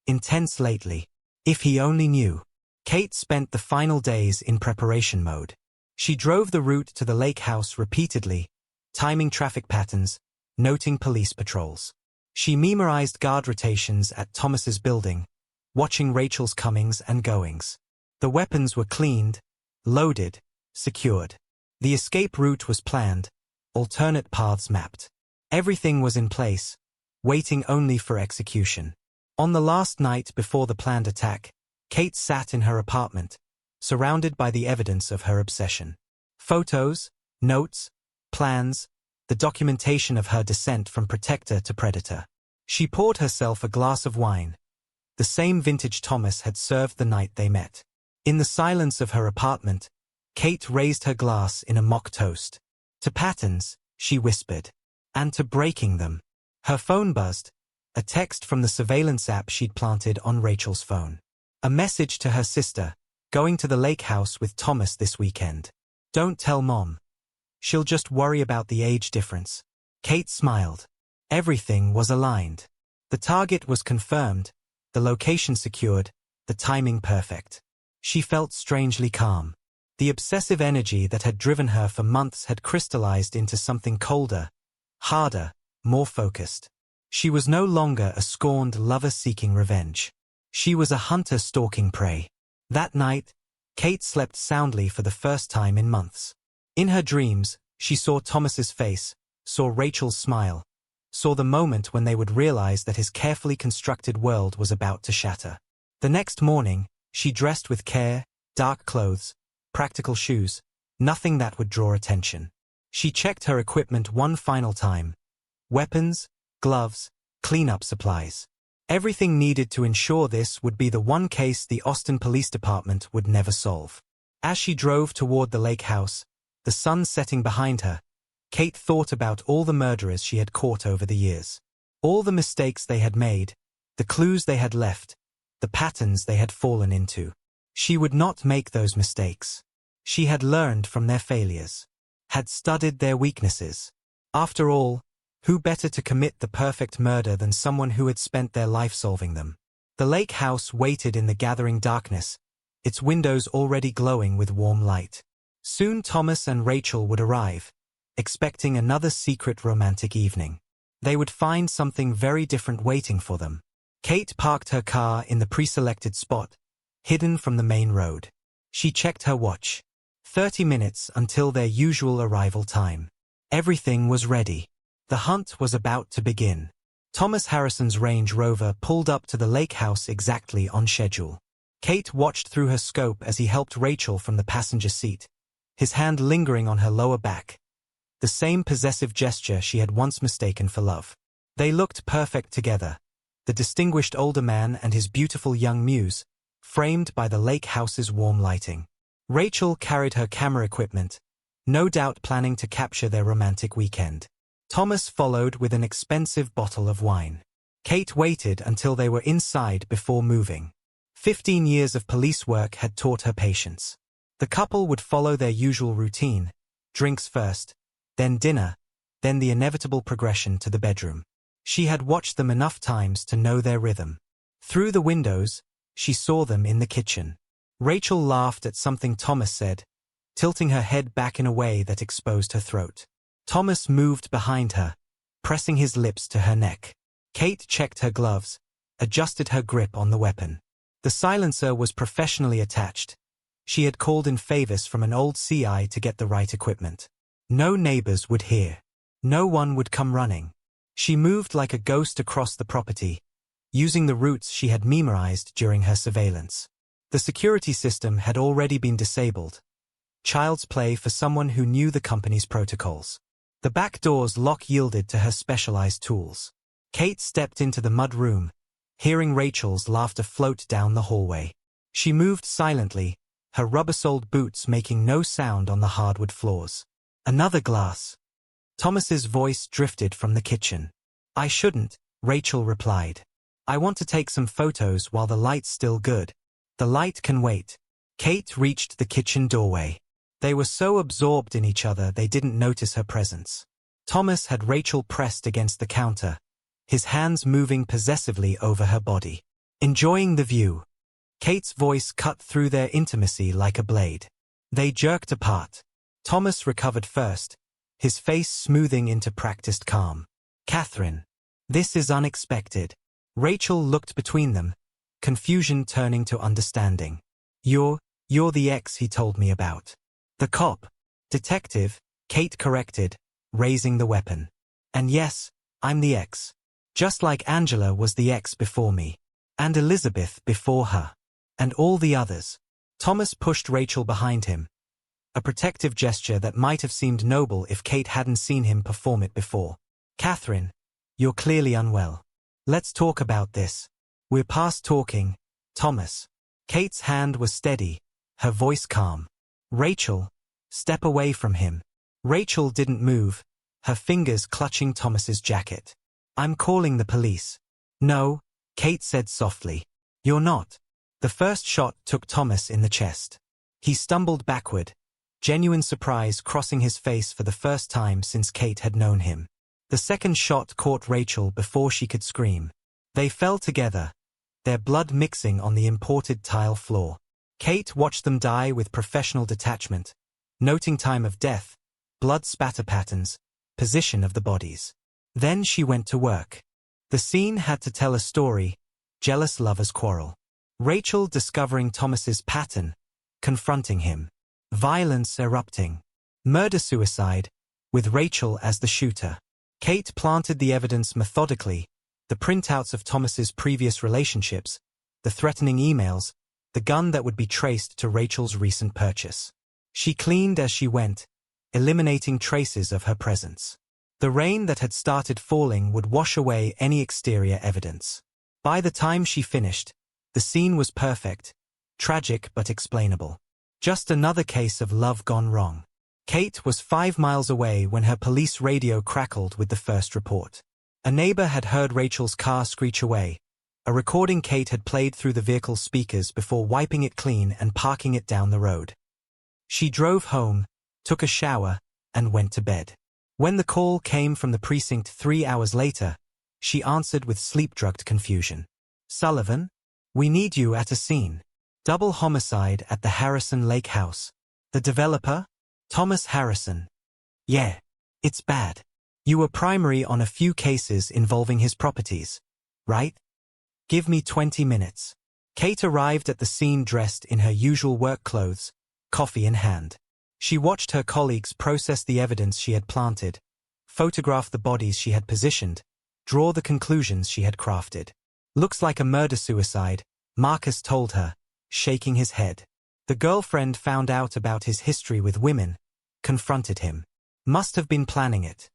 A: intense lately. If he only knew. Kate spent the final days in preparation mode. She drove the route to the lake house repeatedly, timing traffic patterns, noting police patrols. She memorized guard rotations at Thomas's building, watching Rachel's comings and goings. The weapons were cleaned, loaded, secured. The escape route was planned, alternate paths mapped. Everything was in place, waiting only for execution. On the last night before the planned attack, Kate sat in her apartment, surrounded by the evidence of her obsession. Photos, notes, plans, the documentation of her descent from protector to predator. She poured herself a glass of wine, the same vintage Thomas had served the night they met. In the silence of her apartment, Kate raised her glass in a mock toast. To patterns, she whispered. And to breaking them. Her phone buzzed, a text from the surveillance app she'd planted on Rachel's phone. A message to her sister, going to the lake house with Thomas this weekend. Don't tell Mom. She'll just worry about the age difference. Kate smiled. Everything was aligned. The target was confirmed, the location secured, the timing perfect. She felt strangely calm. The obsessive energy that had driven her for months had crystallized into something colder, harder, more focused. She was no longer a scorned lover seeking revenge. She was a hunter stalking prey. That night, Kate slept soundly for the first time in months. In her dreams, she saw Thomas's face, saw Rachel's smile, saw the moment when they would realize that his carefully constructed world was about to shatter. The next morning, she dressed with care, dark clothes, practical shoes, nothing that would draw attention. She checked her equipment one final time. Weapons, gloves, cleanup supplies. Everything needed to ensure this would be the one case the Austin Police Department would never solve. As she drove toward the lake house, the sun setting behind her, Kate thought about all the murderers she had caught over the years. All the mistakes they had made, the clues they had left, the patterns they had fallen into. She would not make those mistakes. She had learned from their failures, had studied their weaknesses. After all, who better to commit the perfect murder than someone who had spent their life solving them? The lake house waited in the gathering darkness, its windows already glowing with warm light. Soon Thomas and Rachel would arrive, expecting another secret romantic evening. They would find something very different waiting for them. Kate parked her car in the pre-selected spot, hidden from the main road. She checked her watch. 30 minutes until their usual arrival time. Everything was ready. The hunt was about to begin. Thomas Harrison's Range Rover pulled up to the lake house exactly on schedule. Kate watched through her scope as he helped Rachel from the passenger seat, his hand lingering on her lower back. The same possessive gesture she had once mistaken for love. They looked perfect together, the distinguished older man and his beautiful young muse, framed by the lake house's warm lighting. Rachel carried her camera equipment, no doubt planning to capture their romantic weekend. Thomas followed with an expensive bottle of wine. Kate waited until they were inside before moving. 15 years of police work had taught her patience. The couple would follow their usual routine, drinks first, then dinner, then the inevitable progression to the bedroom. She had watched them enough times to know their rhythm. Through the windows, she saw them in the kitchen. Rachel laughed at something Thomas said, tilting her head back in a way that exposed her throat. Thomas moved behind her, pressing his lips to her neck. Kate checked her gloves, adjusted her grip on the weapon. The silencer was professionally attached. She had called in favors from an old CI to get the right equipment. No neighbors would hear. No one would come running. She moved like a ghost across the property, using the routes she had memorized during her surveillance. The security system had already been disabled. Child's play for someone who knew the company's protocols. The back door's lock yielded to her specialized tools. Kate stepped into the mud room, hearing Rachel's laughter float down the hallway. She moved silently, her rubber-soled boots making no sound on the hardwood floors. Another glass. Thomas's voice drifted from the kitchen. I shouldn't, Rachel replied. I want to take some photos while the light's still good. The light can wait. Kate reached the kitchen doorway. They were so absorbed in each other they didn't notice her presence. Thomas had Rachel pressed against the counter, his hands moving possessively over her body. Enjoying the view. Kate's voice cut through their intimacy like a blade. They jerked apart. Thomas recovered first, his face smoothing into practiced calm. Katherine. This is unexpected. Rachel looked between them, confusion turning to understanding. You're the ex he told me about. The cop. Detective, Kate corrected, raising the weapon. And yes, I'm the ex. Just like Angela was the ex before me. And Elizabeth before her. And all the others. Thomas pushed Rachel behind him. A protective gesture that might have seemed noble if Kate hadn't seen him perform it before. Katherine, you're clearly unwell. Let's talk about this. We're past talking, Thomas. Kate's hand was steady, her voice calm. Rachel, step away from him. Rachel didn't move, her fingers clutching Thomas's jacket. I'm calling the police. No, Kate said softly. You're not. The first shot took Thomas in the chest. He stumbled backward, genuine surprise crossing his face for the first time since Kate had known him. The second shot caught Rachel before she could scream. They fell together, their blood mixing on the imported tile floor. Kate watched them die with professional detachment, noting time of death, blood spatter patterns, position of the bodies. Then she went to work. The scene had to tell a story, jealous lovers' quarrel. Rachel discovering Thomas's pattern, confronting him. Violence erupting. Murder-suicide, with Rachel as the shooter. Kate planted the evidence methodically, the printouts of Thomas's previous relationships, the threatening emails, the gun that would be traced to Rachel's recent purchase. She cleaned as she went, eliminating traces of her presence. The rain that had started falling would wash away any exterior evidence. By the time she finished, the scene was perfect, tragic but explainable. Just another case of love gone wrong. Kate was 5 miles away when her police radio crackled with the first report. A neighbor had heard Rachel's car screech away, a recording Kate had played through the vehicle's speakers before wiping it clean and parking it down the road. She drove home, took a shower, and went to bed. When the call came from the precinct 3 hours later, she answered with sleep-drugged confusion. Sullivan? We need you at a scene. Double homicide at the Harrison Lake house. The developer? Thomas Harrison. Yeah. It's bad. You were primary on a few cases involving his properties, right? Give me 20 minutes. Kate arrived at the scene dressed in her usual work clothes, coffee in hand. She watched her colleagues process the evidence she had planted, photograph the bodies she had positioned, draw the conclusions she had crafted. Looks like a murder-suicide, Marcus told her, shaking his head. The girlfriend found out about his history with women, confronted him. Must have been planning it.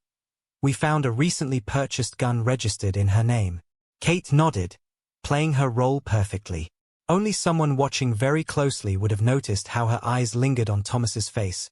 A: We found a recently purchased gun registered in her name. Kate nodded, playing her role perfectly. Only someone watching very closely would have noticed how her eyes lingered on Thomas's face,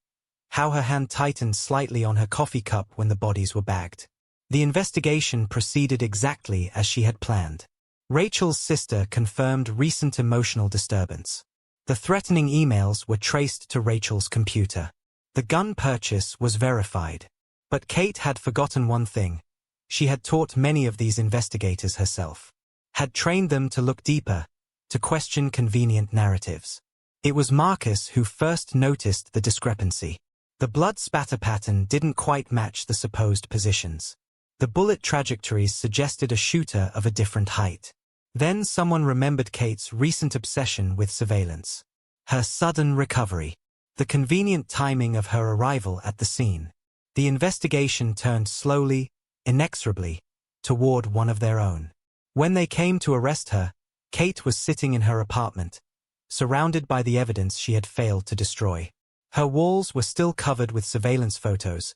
A: how her hand tightened slightly on her coffee cup when the bodies were bagged. The investigation proceeded exactly as she had planned. Rachel's sister confirmed recent emotional disturbance. The threatening emails were traced to Rachel's computer. The gun purchase was verified. But Kate had forgotten one thing. She had taught many of these investigators herself. Had trained them to look deeper, to question convenient narratives. It was Marcus who first noticed the discrepancy. The blood spatter pattern didn't quite match the supposed positions. The bullet trajectories suggested a shooter of a different height. Then someone remembered Kate's recent obsession with surveillance. Her sudden recovery. The convenient timing of her arrival at the scene. The investigation turned slowly, inexorably, toward one of their own. When they came to arrest her, Kate was sitting in her apartment, surrounded by the evidence she had failed to destroy. Her walls were still covered with surveillance photos.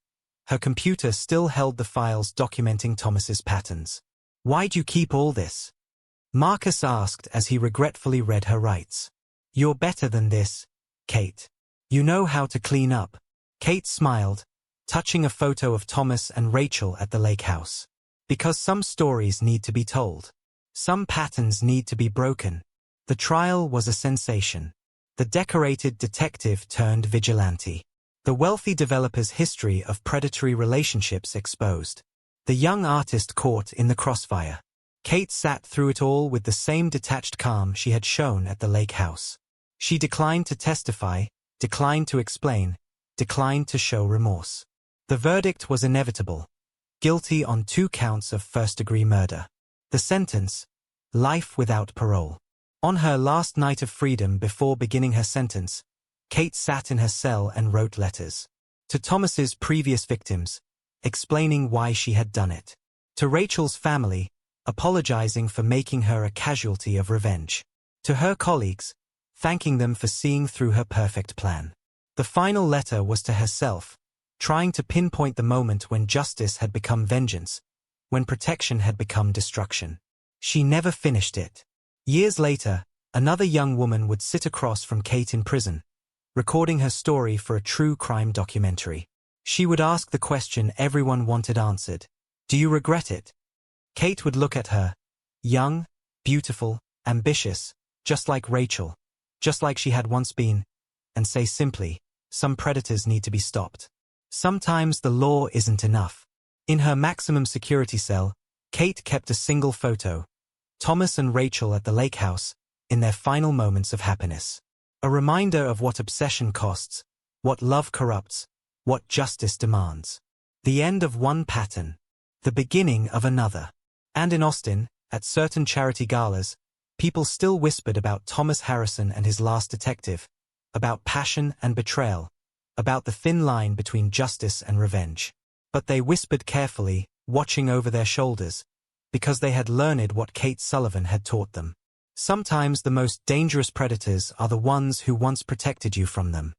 A: Her computer still held the files documenting Thomas's patterns. Why'd you keep all this? Marcus asked as he regretfully read her rights. You're better than this, Kate. You know how to clean up. Kate smiled, touching a photo of Thomas and Rachel at the lake house. Because some stories need to be told. Some patterns need to be broken. The trial was a sensation. The decorated detective turned vigilante. The wealthy developer's history of predatory relationships exposed. The young artist caught in the crossfire. Kate sat through it all with the same detached calm she had shown at the lake house. She declined to testify, declined to explain, declined to show remorse. The verdict was inevitable. Guilty on 2 counts of first-degree murder. The sentence, life without parole. On her last night of freedom before beginning her sentence, Kate sat in her cell and wrote letters. To Thomas's previous victims, explaining why she had done it. To Rachel's family, apologizing for making her a casualty of revenge. To her colleagues, thanking them for seeing through her perfect plan. The final letter was to herself, trying to pinpoint the moment when justice had become vengeance, when protection had become destruction. She never finished it. Years later, another young woman would sit across from Kate in prison, recording her story for a true crime documentary. She would ask the question everyone wanted answered. Do you regret it? Kate would look at her, young, beautiful, ambitious, just like Rachel, just like she had once been, and say simply, some predators need to be stopped. Sometimes the law isn't enough. In her maximum security cell, Kate kept a single photo, Thomas and Rachel at the lake house, in their final moments of happiness. A reminder of what obsession costs, what love corrupts, what justice demands. The end of one pattern, the beginning of another. And in Austin, at certain charity galas, people still whispered about Thomas Harrison and his last detective, about passion and betrayal, about the thin line between justice and revenge. But they whispered carefully, watching over their shoulders, because they had learned what Kate Sullivan had taught them. Sometimes the most dangerous predators are the ones who once protected you from them.